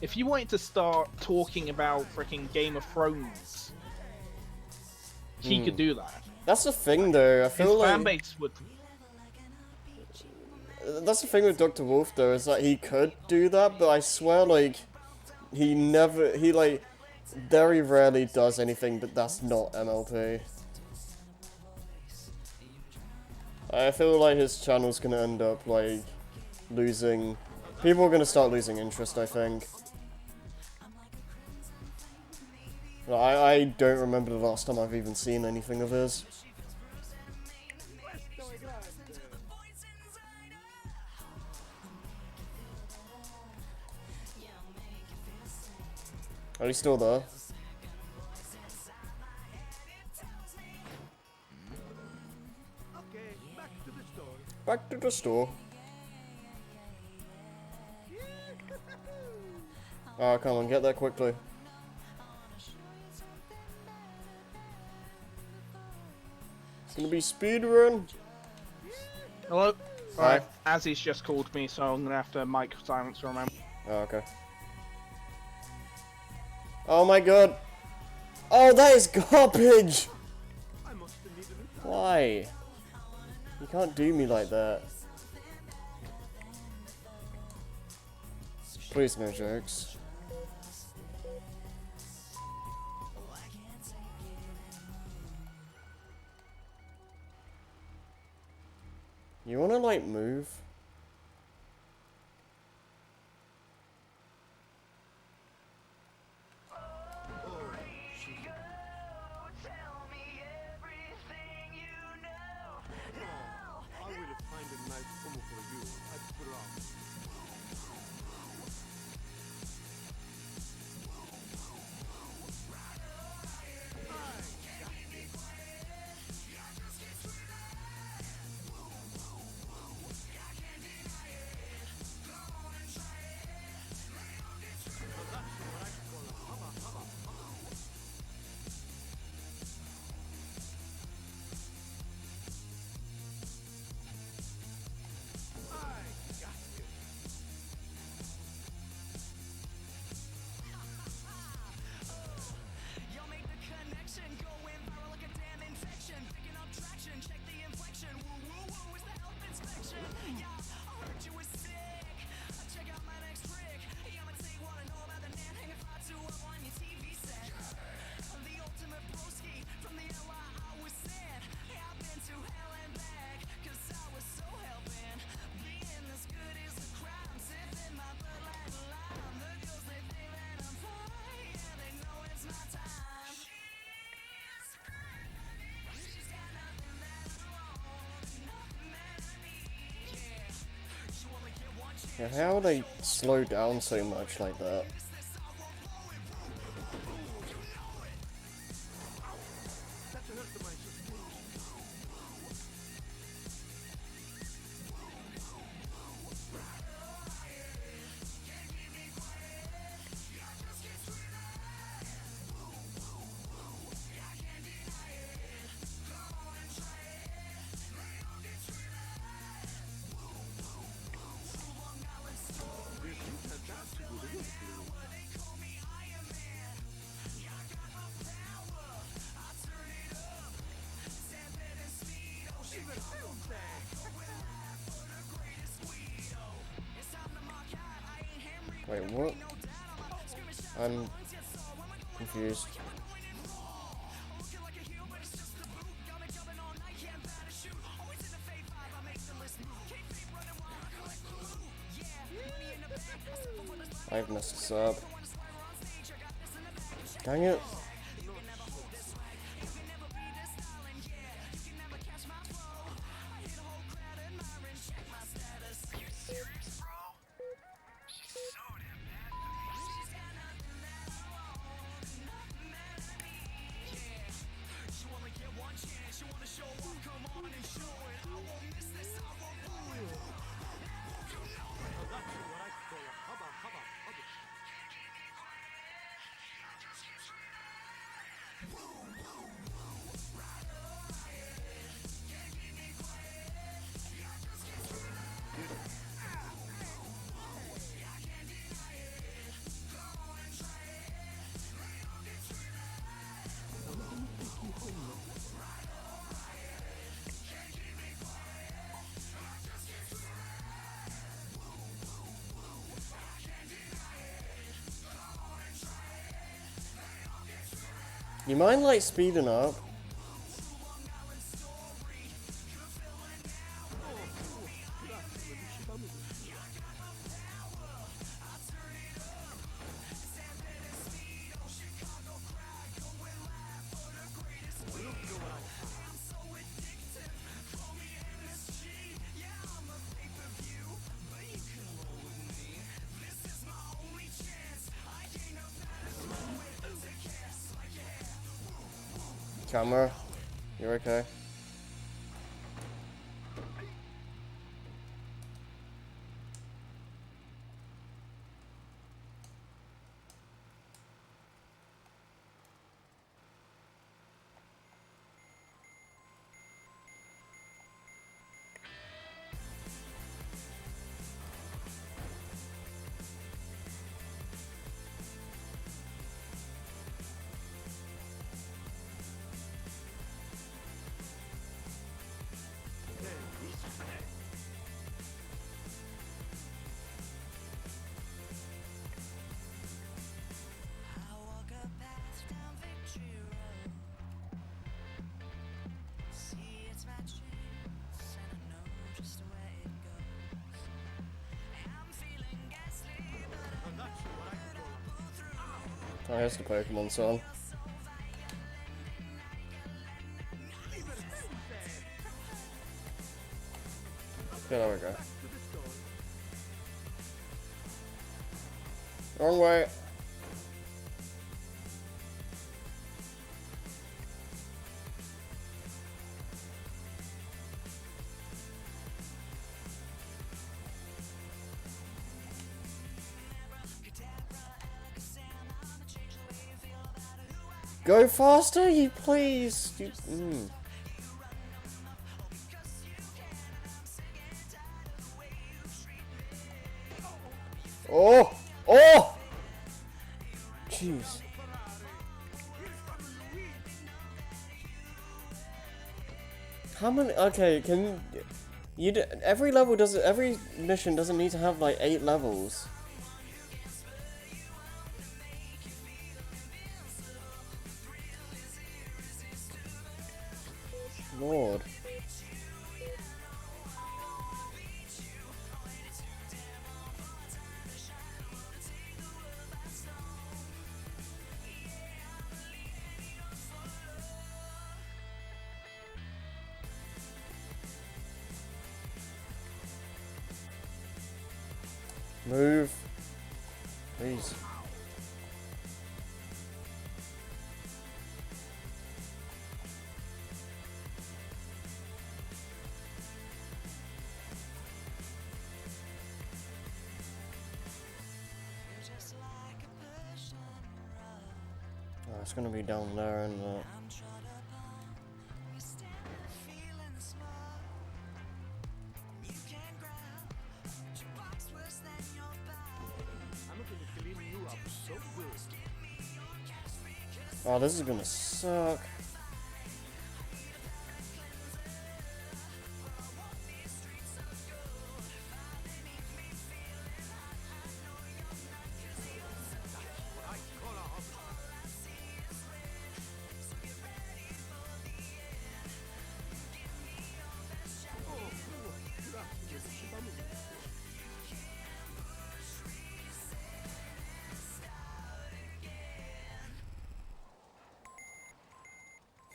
If you wanted to start talking about freaking Game of Thrones, he could do that. That's the thing, though. I His feel like fanbase would. that's the thing with Dr. Wolf, though, is that he could do that, but I swear, like, he like very rarely does anything, but that's not MLP. I feel like his channel's gonna end up, like, losing... People are gonna start losing interest, I think. I don't remember the last time I've even seen anything of his. Are you still there? Okay, back to the store. Back to the store. Oh, come on, get there quickly. It's gonna be speedrun. Hello? Hi. Alright, Azzy's just called me, so I'm gonna have to mic silence for a moment. Oh, okay. Oh my god. Oh, that is garbage! I must have needed it. Why? You can't do me like that. Please, no jokes. You wanna, like, move? I will find a nice home for you. I promise. Yeah, how do they slow down so much like that? Wait, what? I'm confused. I've messed this up. Dang it. You mind like speeding up? Camera, you're okay. Oh, here's the Pokemon song. Yeah, there we go. Wrong way. Go faster, you please. Oh! Oh! Jeez. How many? Okay, can you? Every level doesn't. Every mission doesn't need to have like 8 levels. Lord. Move. Please. Oh, it's gonna be down there and oh, this is gonna suck.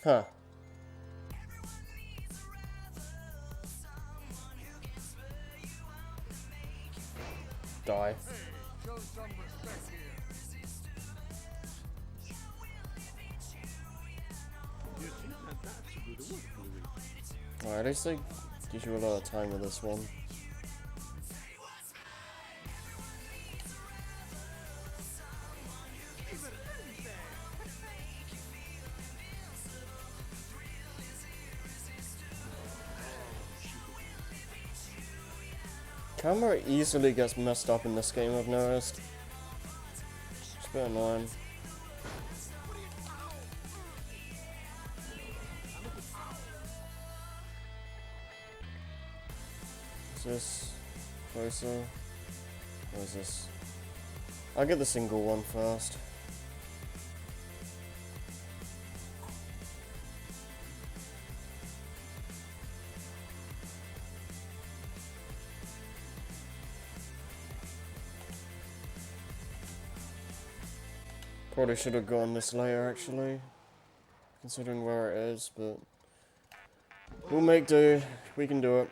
Huh. Die. Show some respect here. You see, now that's a good work, Luigi. Alright, at least they gives you a lot of time with this one. Camera easily gets messed up in this game, I've noticed. It's a bit annoying. Is this closer? Or is this? I'll get the single one first. Probably should have gone this later, actually, considering where it is, but we'll make do. We can do it.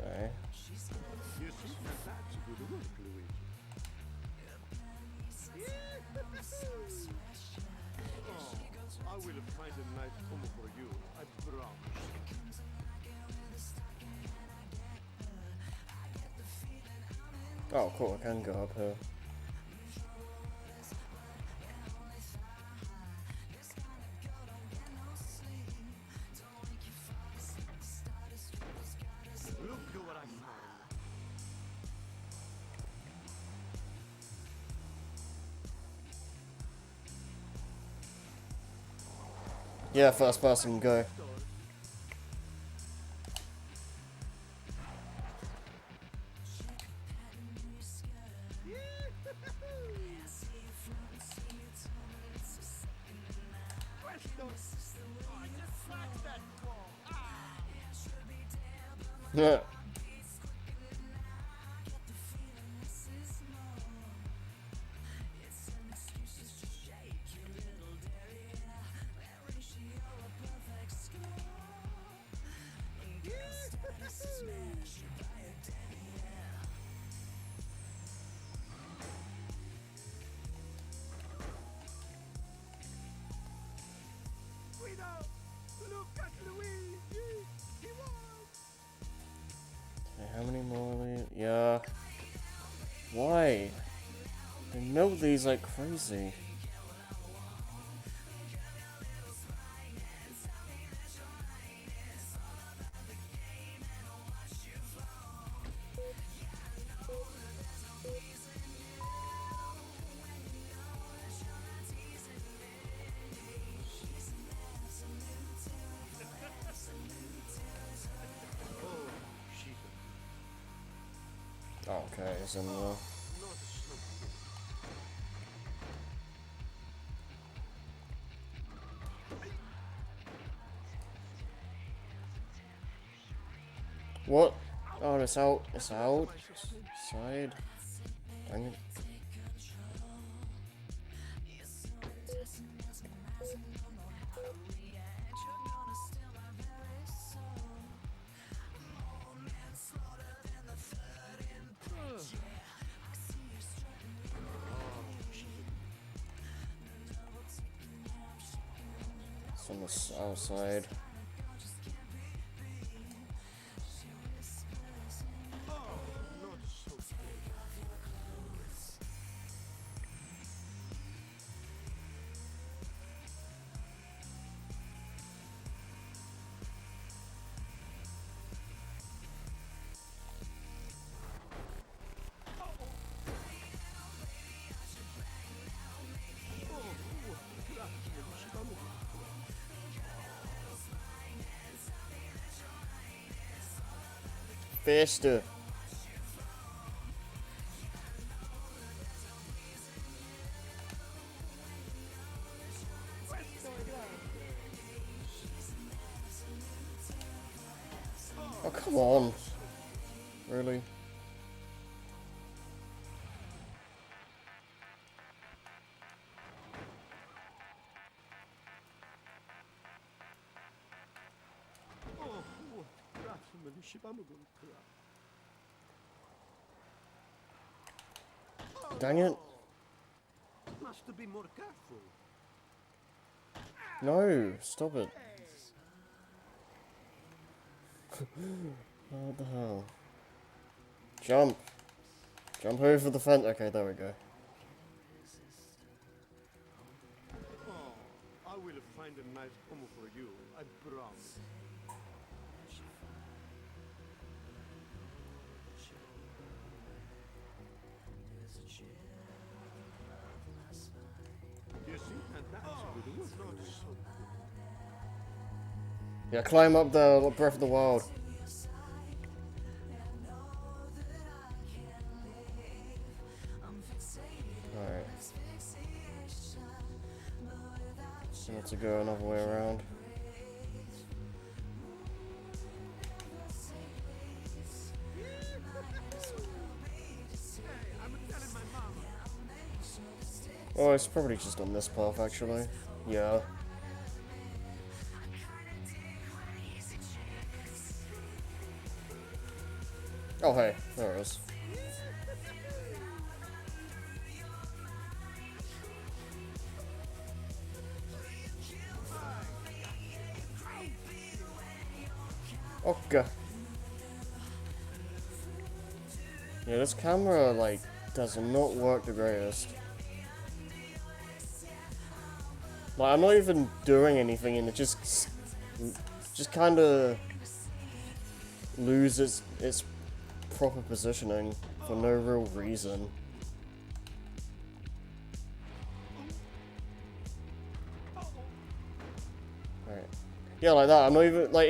Okay. You see, now that's a good work, Luigi. Oh, I will find a nice home for you, I promise. Oh, cool. I can go up here. Look at what I found. Yeah, first person, go. Yeah. Look at Luigi! He won! Okay, how many more are there? Yeah. Why? They milk these like crazy. Okay, it's in there. What? Oh, it's out. It's out. Side. Dang it. It's on the outside. Faster. Oh, come on. Really? Oh, grazie, shibamo gun. Dang it. Must be more careful. No, stop it. What the hell? Jump. Jump over the fence. Okay, there we go. Oh, I will find a nice home for you. I promise. You see, and that's really was not so good. Yeah, climb up the Breath of the Wild. Alright. So let's go another way around. Oh, it's probably just on this path, actually. Yeah. Oh, hey, there it is. Okay. Yeah, this camera, like, does not work the greatest. Like, I'm not even doing anything and it just kind of loses its proper positioning for no real reason. Alright. Yeah, like that. I'm not even, like,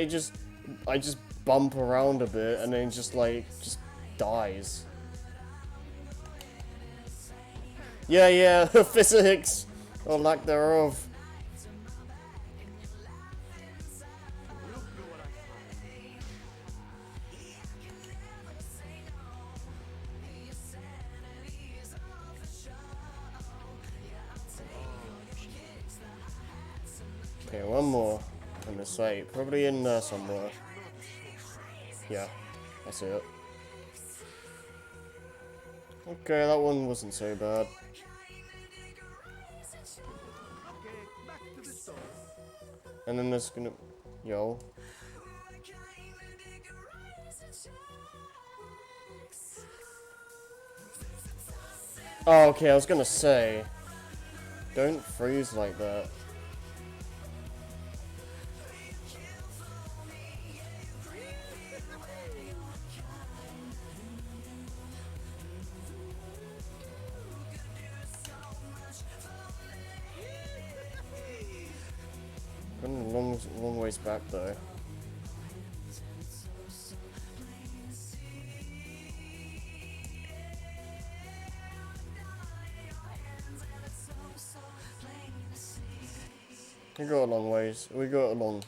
I just bump around a bit and then just dies. Yeah, physics! Or lack thereof. Okay, one more on the site. Probably in there somewhere. Yeah, I see it. Okay, that one wasn't so bad. And then there's gonna... Yo. Oh, okay, I was gonna say... Don't freeze like that. Gone a long ways back though. We got a long ways. We got a long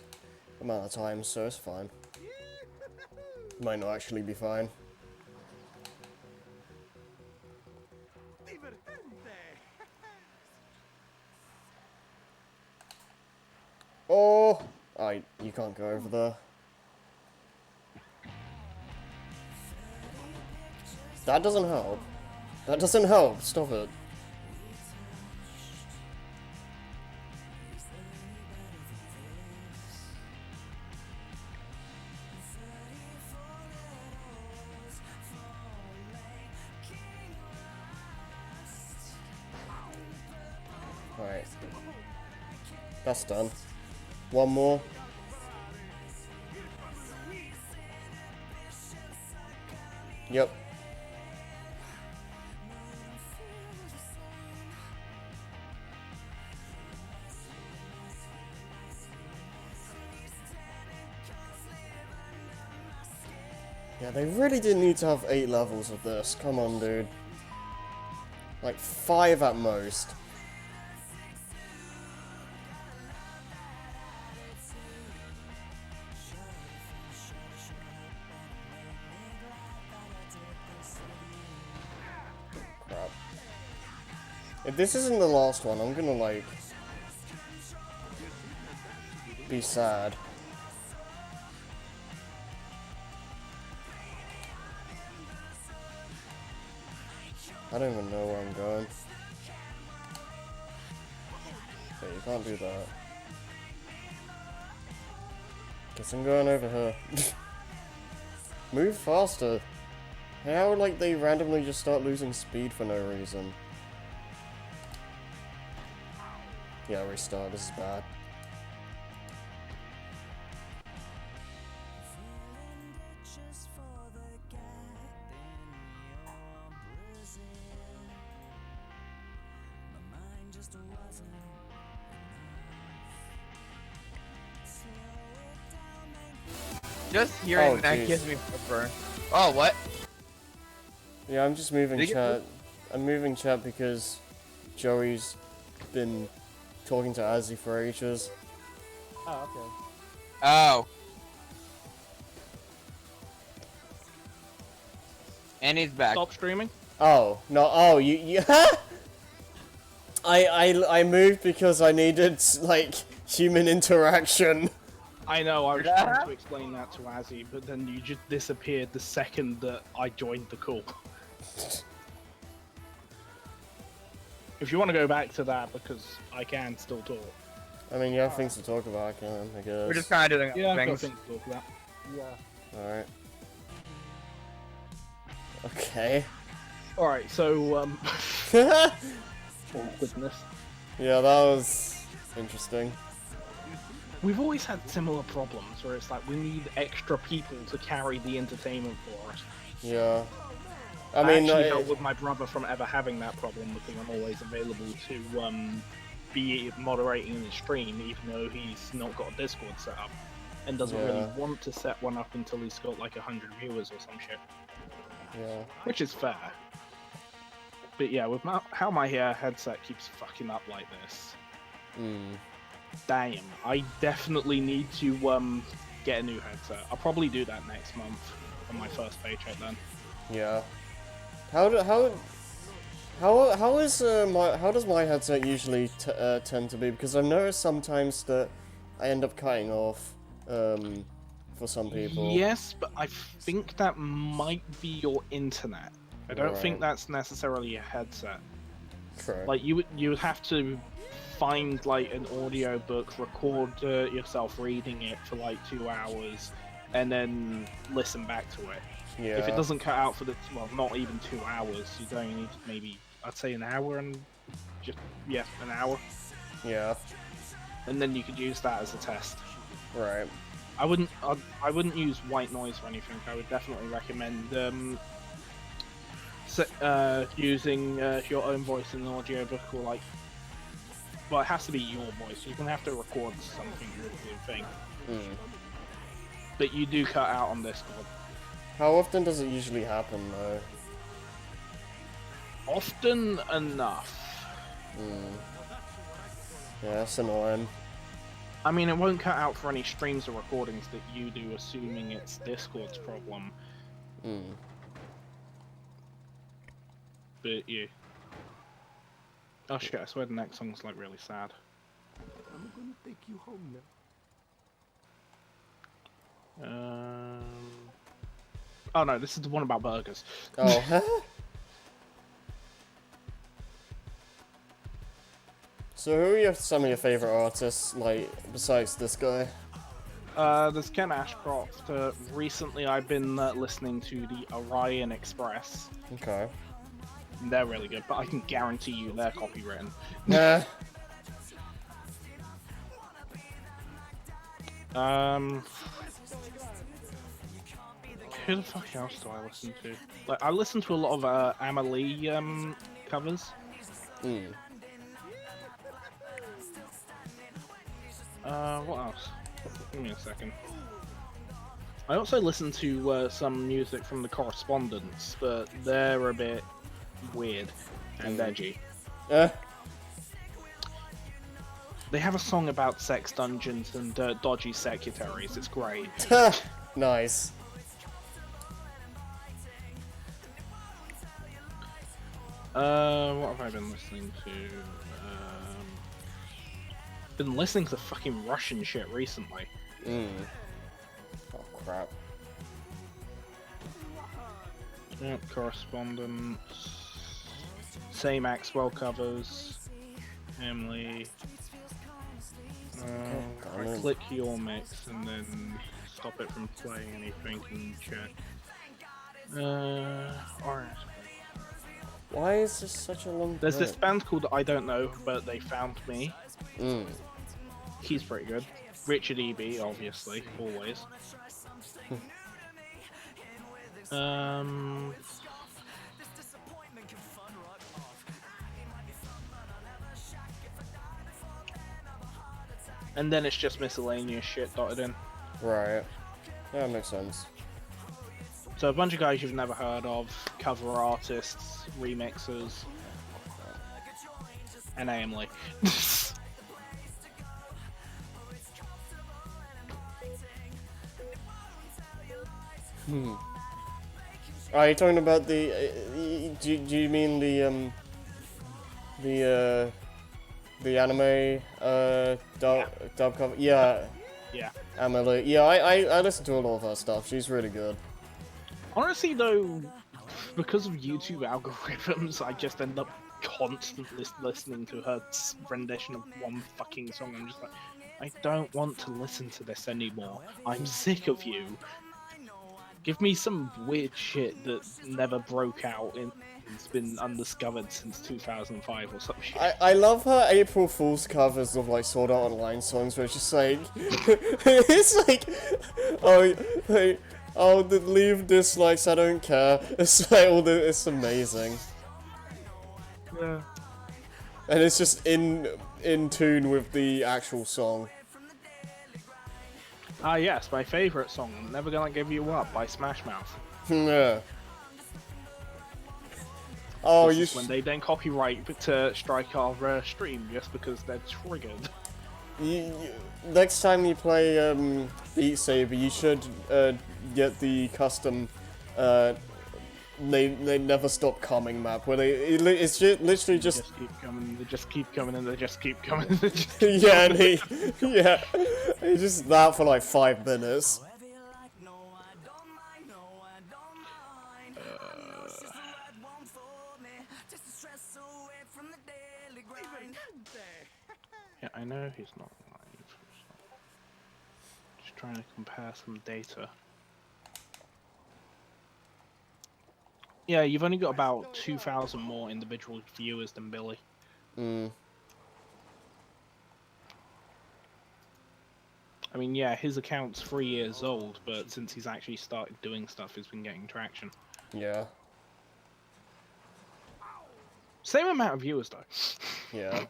amount of time, so it's fine. Might not actually be fine. Oh! You can't go over there. That doesn't help. That doesn't help. Stop it. Alright. That's done. One more. Yep. Yeah, they really didn't need to have 8 levels of this. Come on, dude. Like 5 at most. Crap. If this isn't the last one, I'm gonna, like, be sad. I don't even know where I'm going. Okay, you can't do that. Guess I'm going over here. Move faster. How, like, they randomly just start losing speed for no reason? Yeah, restart. This is bad. Just hearing Oh, that jeez. gives me burn. Oh, what? Yeah, I'm just moving Did you get chat. I'm moving chat because Joey's been talking to Azzy for ages. Oh, okay. Oh. And he's back. Stop streaming. Oh, no, oh, you I moved because I needed, like, human interaction. I know, I was trying to explain that to Azzy, but then you just disappeared the second that I joined the call. If you want to go back to that, because I can still talk. I mean, you have things to talk about, I guess. We're just kind of doing Yeah, I've got things. things to talk about. Yeah. Alright. Okay. Alright, so, Yeah, awkwardness. that was interesting. We've always had similar problems where it's like we need extra people to carry the entertainment for us. Yeah. I I mean, actually dealt with my brother from ever having that problem because I'm always available to be moderating the stream, even though he's not got a Discord set up and doesn't really Yeah. want to set one up until he's got like 100 viewers or some shit, yeah. which is fair. But yeah, with how my headset keeps fucking up like this, damn, I definitely need to get a new headset. I'll probably do that next month on my first paycheck then. Yeah. How does my headset usually tend to be? Because I've noticed sometimes that I end up cutting off for some people. Yes, but I think that might be your internet. I don't think Right. that's necessarily a headset. True. Like you would have to find like an audio book, record yourself reading it for like 2 hours, and then listen back to it. Yeah. If it doesn't cut out for not even 2 hours, you only need maybe I'd say an hour and an hour, Yeah. and then you could use that as a test. Right. I wouldn't use white noise or anything. I would definitely recommend using your own voice in an audiobook, or like, well, it has to be your voice. You're gonna have to record something with the thing. But you do cut out on Discord. How often does it usually happen, though? Often enough. Yeah, that's annoying. I mean, it won't cut out for any streams or recordings that you do, assuming it's Discord's problem. But yeah. Oh shit, I swear the next song's like really sad. I'm gonna take you home now. Oh no, this is the one about burgers. Oh. So who are some of your favorite artists, like, besides this guy? There's Ken Ashcroft. Recently I've been listening to the Orion Express. Okay. They're really good, but I can guarantee you they're copywritten. Nah. Who the fuck else do I listen to? Like, I listen to a lot of Amelie covers. What else? Give me a second. I also listen to some music from the Correspondents, but they're a bit weird and edgy. Eh, They have a song about sex dungeons and dodgy secretaries. It's great. nice. What have I been listening to? Been listening to fucking Russian shit recently. Oh crap. Yeah, Correspondence. Same Maxwell covers. Emily. damn I it. click your mix and then stop it from playing anything in chat. Orange. Why is this such a long There's this clip? band called I Don't Know, but They Found Me. Mm. He's pretty good. Richard E.B., obviously, always. And then it's just miscellaneous shit dotted in. Right. Yeah, that makes sense. So a bunch of guys you've never heard of, cover artists, remixers, and Emily. Are you talking about the? Do you mean the anime dub cover? Yeah, Yeah. Emily. Yeah, I listen to a lot of her stuff. She's really good. Honestly, though, because of YouTube algorithms, I just end up constantly listening to her rendition of one fucking song. I'm just like, I don't want to listen to this anymore. I'm sick of you. Give me some weird shit that never broke out and it's been undiscovered since 2005 or some shit. I love her April Fool's covers of like Sword Art Online songs where it's just like it's like leave dislikes, I don't care. It's like it's amazing. Yeah. And it's just in tune with the actual song. Ah yes, my favourite song, Never Gonna Give You Up by Smash Mouth. Yeah. Oh, This you is when they then copyright to strike our stream just because they're triggered. next time you play Beat Saber, you should get the custom they never stop coming map where it's literally just Just keep coming, they just keep coming, and they just keep coming, and they just keep yeah, and he just that for like 5 minutes. Yeah, I know he's not live. Just trying to compare some data. Yeah, you've only got about 2,000 more individual viewers than Billy. Mm. I mean, yeah, his account's 3 years old, but since he's actually started doing stuff, he's been getting traction. Yeah. Same amount of viewers, though. Yeah.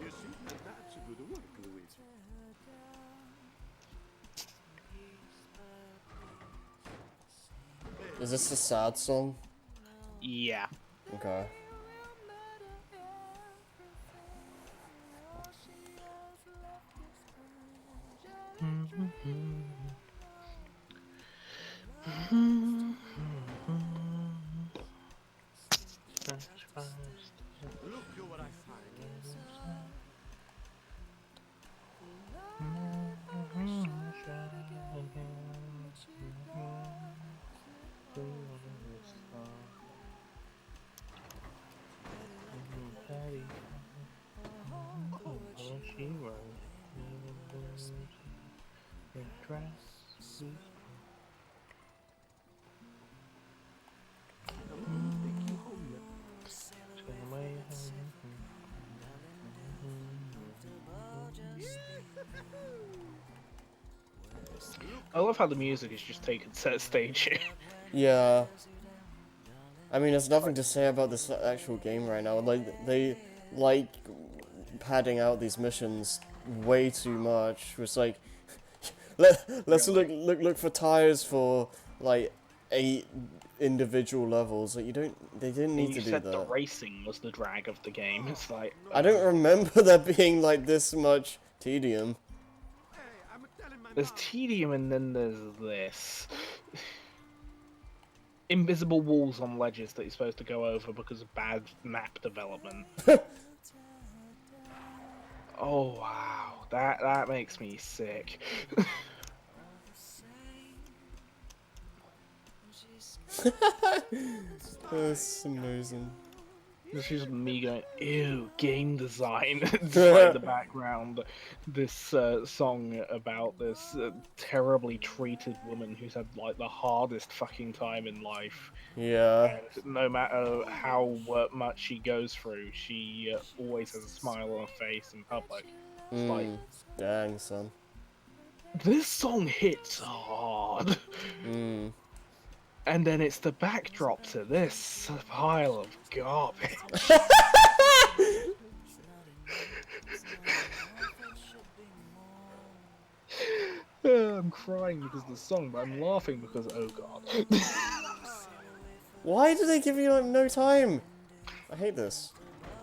You see, that's a good work, Luigi. Is this a sad song? Yeah. Okay. Look at what I find. I love how the music is just taken set stage here. Yeah. I mean, there's nothing to say about this actual game right now. Like, they like padding out these missions way too much. It's like, let's look for tires for like 8 individual levels. Like, they didn't And need you to do said the that. racing was the drag of the game. It's like I don't remember there being like this much tedium. Hey, I'm telling my there's mom. tedium and then there's this. Invisible walls on ledges that you're supposed to go over because of bad map development. Oh wow, that makes me sick. That's amazing. This is me going, ew, game design. Despite in the background, this song about this terribly treated woman who's had like the hardest fucking time in life. Yeah. And no matter how much she goes through, she always has a smile on her face in public. It's like, Dang, son. this song hits hard. And then it's the backdrop to this pile of garbage. I'm crying because of the song, but I'm laughing because, oh god. Why do they give you like no time? I hate this.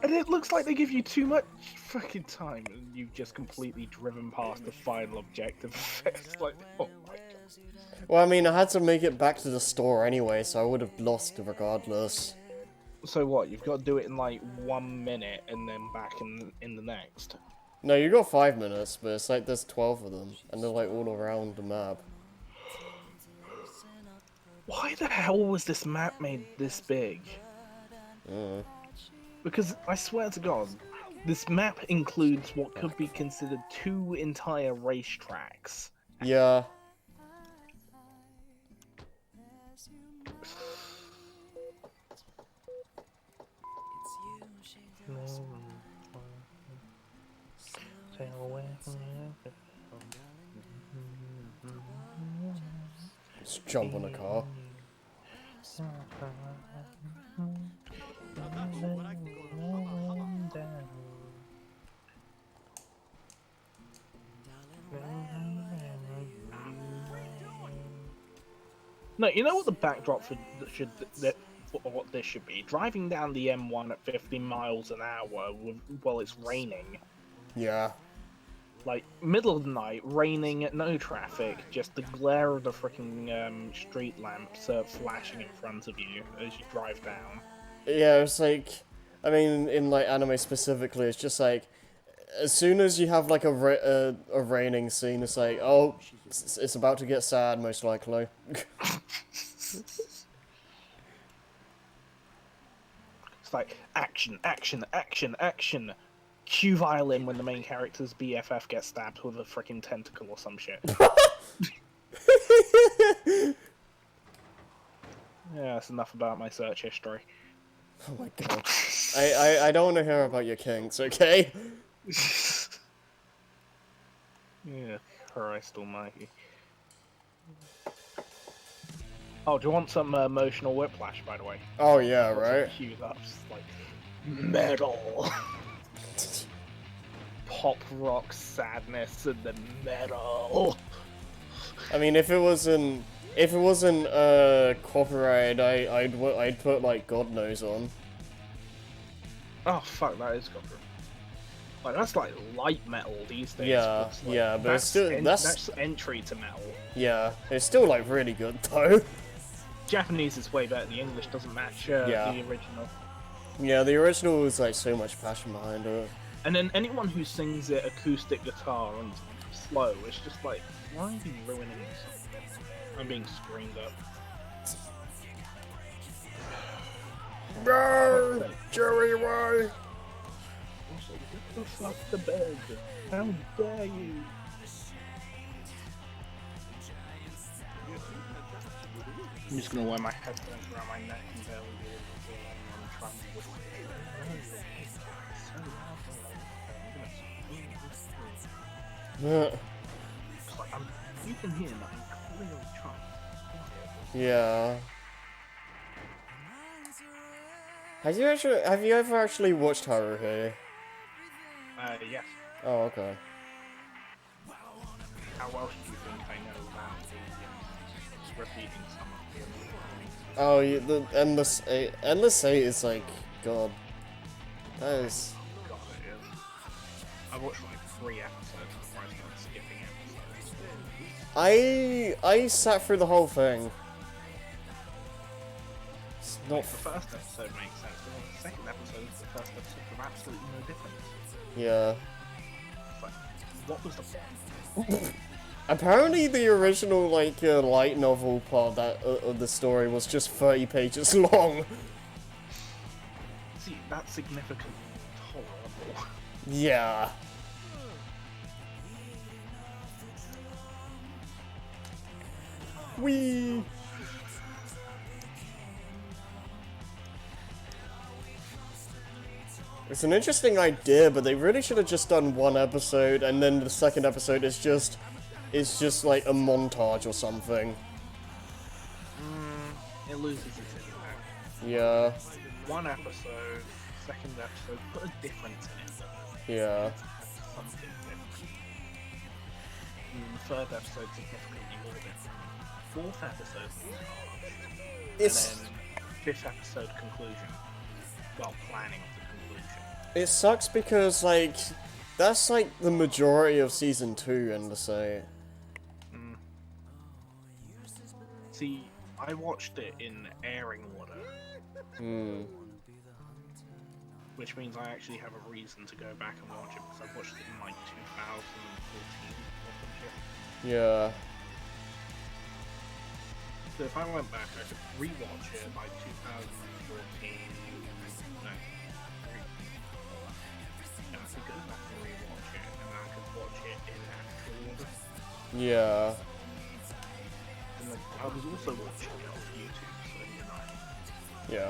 And it looks like they give you too much fucking time, and you've just completely driven past the final objective. It's like, oh my god. Well, I mean, I had to make it back to the store anyway, so I would have lost regardless. So what? You've got to do it in like 1 minute and then back in the next. No, you got 5 minutes, but it's like there's 12 of them, and they're like all around the map. Why the hell was this map made this big? Because I swear to God, this map includes what could be considered 2 entire racetracks. Yeah. Just jump on a car. No, you know what the backdrop what this should be? Driving down the M1 at 50 miles an hour while it's raining. Yeah. Like, middle of the night, raining, no traffic, just the glare of the freaking street lamps flashing in front of you as you drive down. Yeah, it's like, I mean, in like anime specifically, it's just like, as soon as you have like a raining scene, it's like, oh, it's about to get sad, most likely. It's like, action, action, action, action. Cue violin when the main character's BFF gets stabbed with a freaking tentacle or some shit. Yeah, that's enough about my search history. Oh my god. I don't want to hear about your kinks, okay? Yeah, Christ almighty. Oh, do you want some emotional whiplash, by the way? Oh yeah, right? Queued up, like, metal. Pop rock sadness and the metal. I mean, if it wasn't copyright, I'd put like God knows on. Oh fuck, that is copyright. Like, that's like light metal these days. Yeah, It's like, yeah, but it's still that's entry to metal. Yeah, it's still like really good though. Japanese is way better. The English doesn't match Yeah. the original. Yeah, the original was like so much passion behind it. And then anyone who sings it acoustic guitar and slow, it's just like, why are you ruining this? I'm being screamed at. No, Joey, why? Get the fuck to bed. How dare you? I'm just gonna wear my headphones around my neck and barely be able to hear anyone trying to whisper. It's like, you can hear that I'm clearly trying. Yeah. Have you ever actually watched Haruhi? Yes. Oh, okay. How else do you think I know about the repeating some of the things? Oh, the Endless 8 is like, God. That is... God, it is. I watched like 3 episodes before I started skipping episodes. I sat through the whole thing. It's not... Like, the first episode makes sense, but then the second episode is the first episode with absolutely no difference. Yeah. It's like, what was the point? Apparently the original, like, light novel part of the story was just 30 pages long. See, that's significantly tolerable. Yeah. Whee! It's an interesting idea, but they really should have just done one episode, and then the second episode is just like a montage or something. It loses its impact. Yeah. One episode, second episode, put a difference in it. Yeah. Something different. And the third episode significantly more different. Fourth episode, It's... and then fifth episode conclusion. Well, planning of the conclusion. It sucks because, like, that's like the majority of season 2, and to say. See, I watched it in airing order, which means I actually have a reason to go back and watch it because I watched it in like 2014 or some shit. Yeah. So if I went back, I could rewatch it by 2014. No. And I could go back and rewatch it, and I could watch it in actual order. Yeah. And like, I was also watching it on YouTube, so you know. Yeah.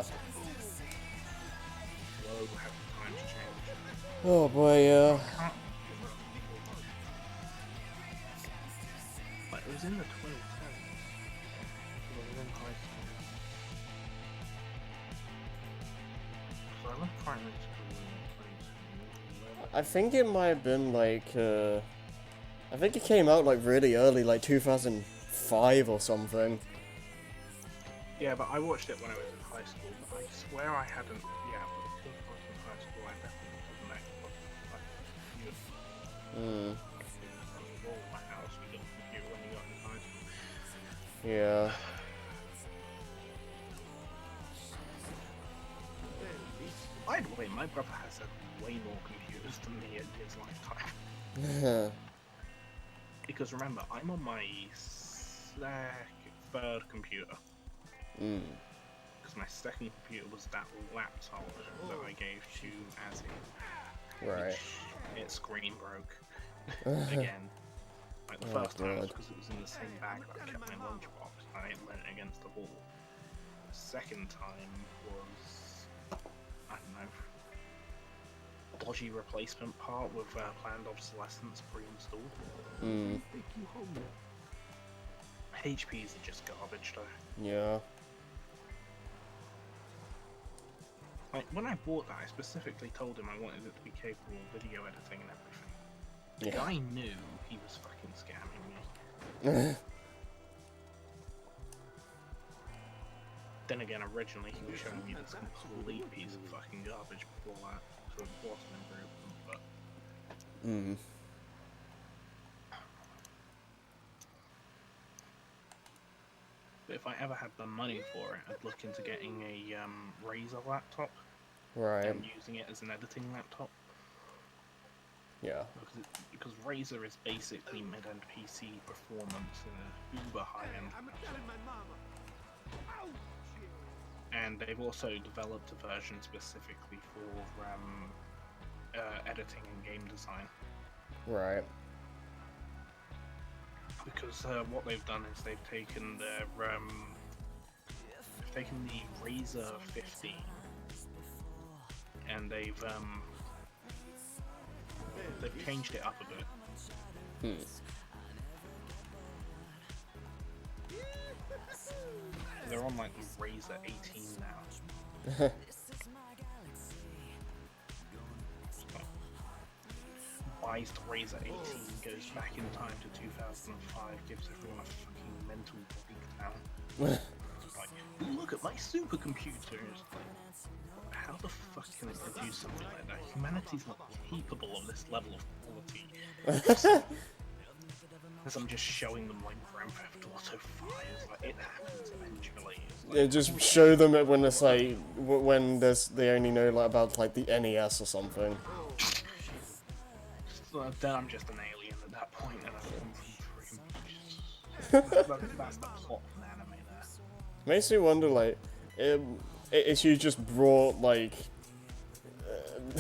Whoa, how times change. Oh boy, yeah. But it was in the 2010s. I was in high school. So I left primary school in 2010. I think it might have been like, I think it came out like really early, like 2005 or something. Yeah, but I watched it when I was in high school, but I swear I hadn't. Yeah, but because I was in high school, I definitely didn't know. Like, you all my house, we got a computer when we got in high school. Yeah. By the way, my brother has had way more computers than me in his lifetime. Because remember, I'm on my third computer. Because my second computer was that laptop that I gave to Azzy. Right. Which its screen broke. Again. Like the first time was because it was in the same bag that I kept my lunchbox and it went against the wall. The second time was, I don't know, dodgy replacement part with planned obsolescence pre-installed. HPs are just garbage though. Yeah. Like, when I bought that, I specifically told him I wanted it to be capable of video editing and everything. The guy knew he was fucking scamming me. Then again, originally he was showing me this complete piece of fucking garbage before that, so it wasn't improvement, but... But if I ever had the money for it, I'd look into getting a Razer laptop Right. and using it as an editing laptop. Yeah. Because Razer is basically mid-end PC performance in an uber high-end laptop. And they've also developed a version specifically for editing and game design. Right. Because what they've done is they've taken their the Razer 15 and they've changed it up a bit. They're on like the Razer 18 now. buys the Razor 18, goes back in time to 2005, gives everyone a fucking mental breakdown. Like, look at my supercomputers. How the fuck can it produce something like that? Humanity's not capable of this level of quality. As I'm just showing them like Grand Theft Auto 5, like it happens eventually. Yeah, just show them it when it's like when they only know like about like the NES or something. So then I'm just an alien at that point, and I come from freaking. That's the plot of an anime there. Makes me wonder like if you just brought like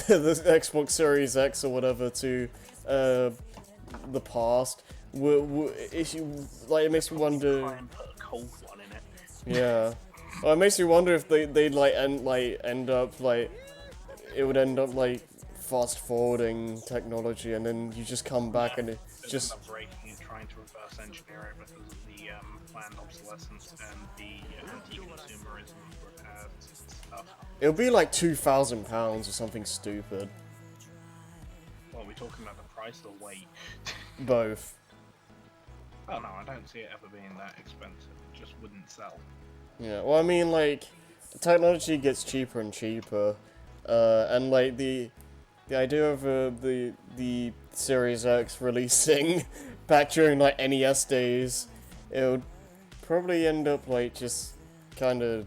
the Xbox Series X or whatever to the past. If you like, it makes me wonder. Try and put a cold one in it. Yeah. Well, it makes me wonder if they'd like end up like it would end up like fast forwarding technology, and then you just come back and it just breaking and trying to reverse engineer it because of the planned obsolescence and the anti-consumerism stuff. it'll be like £2,000 or something stupid. What are we talking about, the price or weight? Both. Oh no, I don't see it ever being that expensive. It just wouldn't sell. Yeah. Well, I mean, like technology gets cheaper and cheaper, and like the idea of the Series X releasing back during like NES days, it would probably end up like just kind of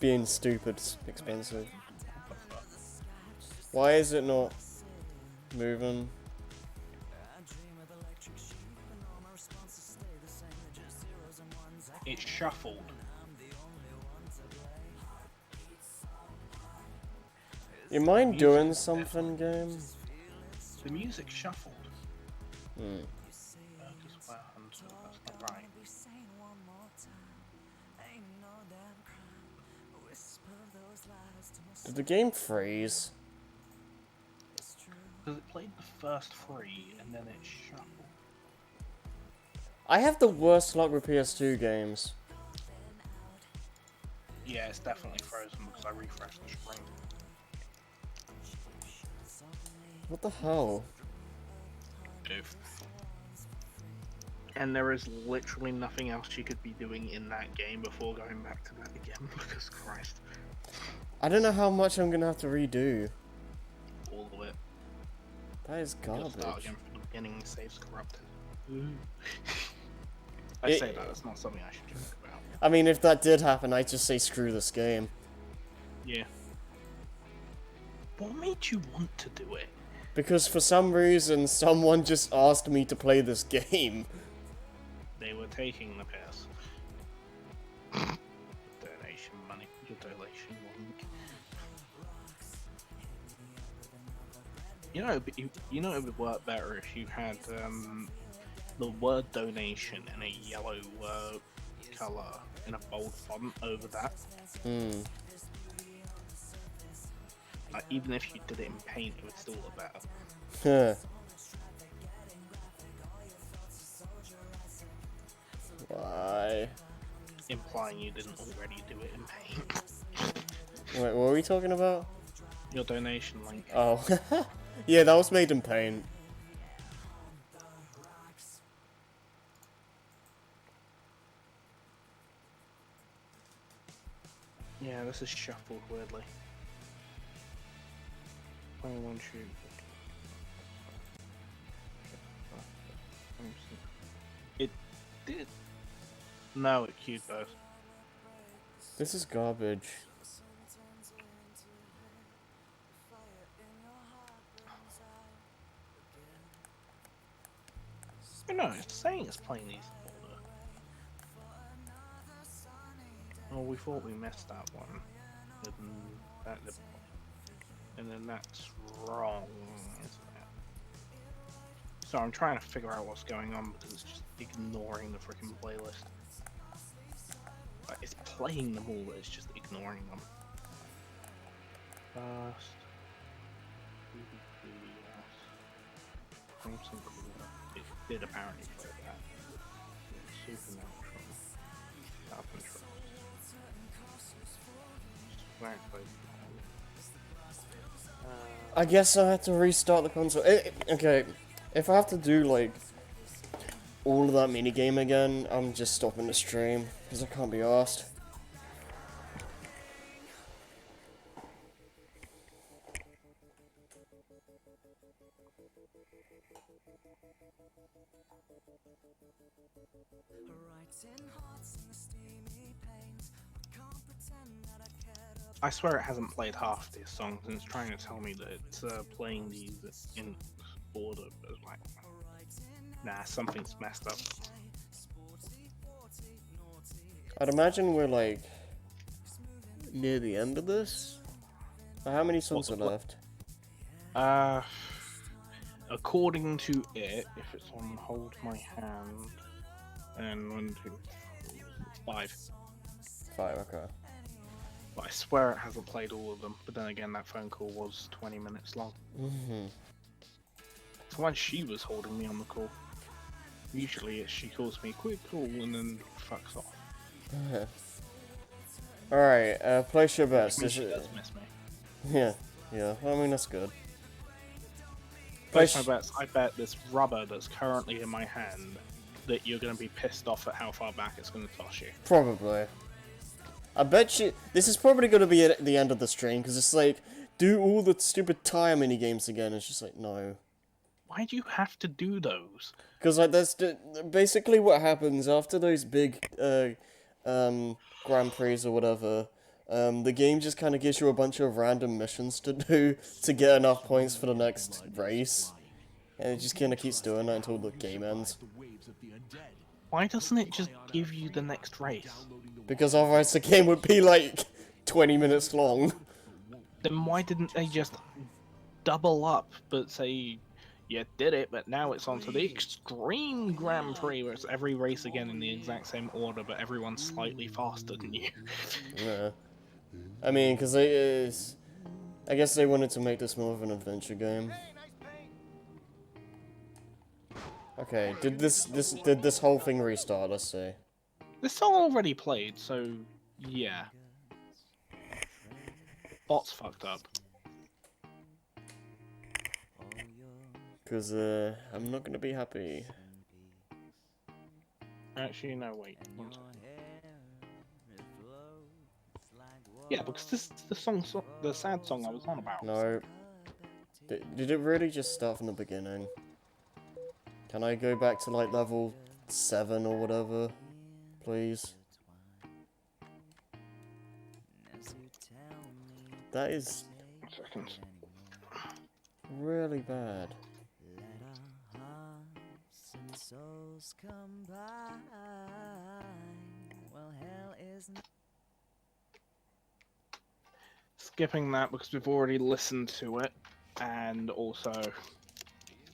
being stupid expensive. Why is it not moving? It's shuffled. You mind doing something, game? The music shuffled. Hmm. That's not right. Did the game freeze? Because it played the first three and then it shuffled. I have the worst luck with PS2 games. Yeah, it's definitely frozen because I refreshed the screen. What the hell? Oof. And there is literally nothing else you could be doing in that game before going back to that again, because Christ. I don't know how much I'm gonna have to redo. All of it. That is You'll start garbage. again from the beginning, saves corrupted. I say that, it's not something I should joke about. I mean, if that did happen, I'd just say screw this game. Yeah. What made you want to do it? Because for some reason, someone just asked me to play this game. They were taking the piss. Donation money. Your donation link. You know it would work better if you had the word donation in a yellow color in a bold font over that. Hmm. Like, even if you did it in paint, it would still look better. Huh. Why? Implying you didn't already do it in paint. Wait, what were we talking about? Your donation link. Oh. Yeah, that was made in paint. Yeah, this is shuffled weirdly. 21 shoot. It did. No, it queued both. This is garbage. No, it's saying it's playing these order. Oh, we thought we missed that one. And then that's wrong, isn't it? So I'm trying to figure out what's going on because it's just ignoring the freaking playlist. Like, it's playing them all, but it's just ignoring them. First. It did apparently play that. Supernatural. Self-control. Where it played I guess I have to restart the console. Okay, if I have to do, like, all of that minigame again, I'm just stopping the stream, because I can't be arsed. I swear it hasn't played half these songs and it's trying to tell me that it's playing these in order, but it's like, nah, something's messed up. I'd imagine we're, like, near the end of this? How many songs are left? According to it, if it's on Hold My Hand, and 1, 2, 3, 5. 5, okay. But I swear it hasn't played all of them. But then again, that phone call was 20 minutes long. That's why she was holding me on the call. Usually she calls me quick call and then fucks off. Alright, place your bets. She does miss me. Yeah, I mean, that's good. Place my bets. I bet this rubber that's currently in my hand that you're going to be pissed off at how far back it's going to toss you. Probably. I bet you... This is probably going to be at the end of the stream, because it's like, do all the stupid tire minigames again. It's just like, no. Why do you have to do those? Because, like, that's basically what happens after those big Grand Prix or whatever. The game just kind of gives you a bunch of random missions to do to get enough points for the next race. And it just kind of keeps doing that until the game ends. Why doesn't it just give you the next race? Because otherwise the game would be like 20 minutes long. Then why didn't they just double up but say, you did it, but now it's on to the Extreme Grand Prix, where it's every race again in the exact same order, but everyone's slightly faster than you. Yeah. I mean, because I guess they wanted to make this more of an adventure game. Okay, did this whole thing restart? Let's see. This song already played, so yeah. Bot's fucked up. Because I'm not gonna be happy. Actually, no, wait. One second. Yeah, because this is the sad song I was on about. No. Did it really just start from the beginning? Can I go back to like level 7 or whatever, please? That is really bad. Skipping that because we've already listened to it, and also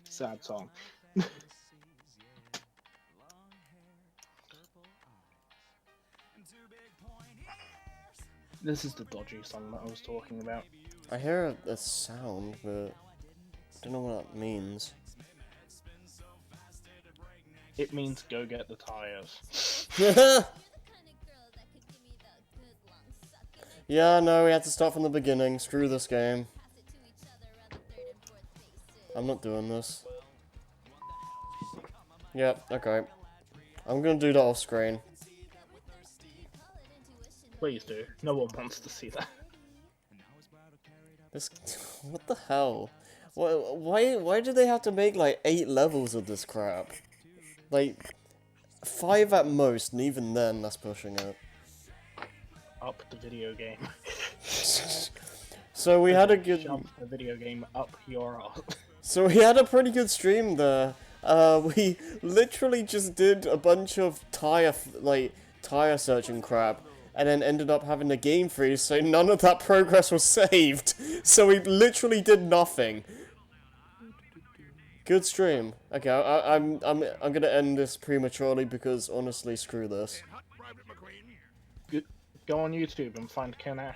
sad song. This is the dodgy song that I was talking about. I hear a sound, but I don't know what that means. It means go get the tires. Yeah, no, we had to start from the beginning. Screw this game. I'm not doing this. Yep, okay. I'm gonna do that off screen. Please do. No one wants to see that. This... What the hell? Why do they have to make, like, 8 levels of this crap? Like, 5 at most, and even then, that's pushing it. Up the video game. So we had a good... Jump the video game up your ass. So we had a pretty good stream there. We literally just did a bunch of tire searching crap, and then ended up having the game freeze, so none of that progress was saved. So we literally did nothing. Good stream. Okay, I'm gonna end this prematurely because honestly, screw this. Go on YouTube and find Ken Ash.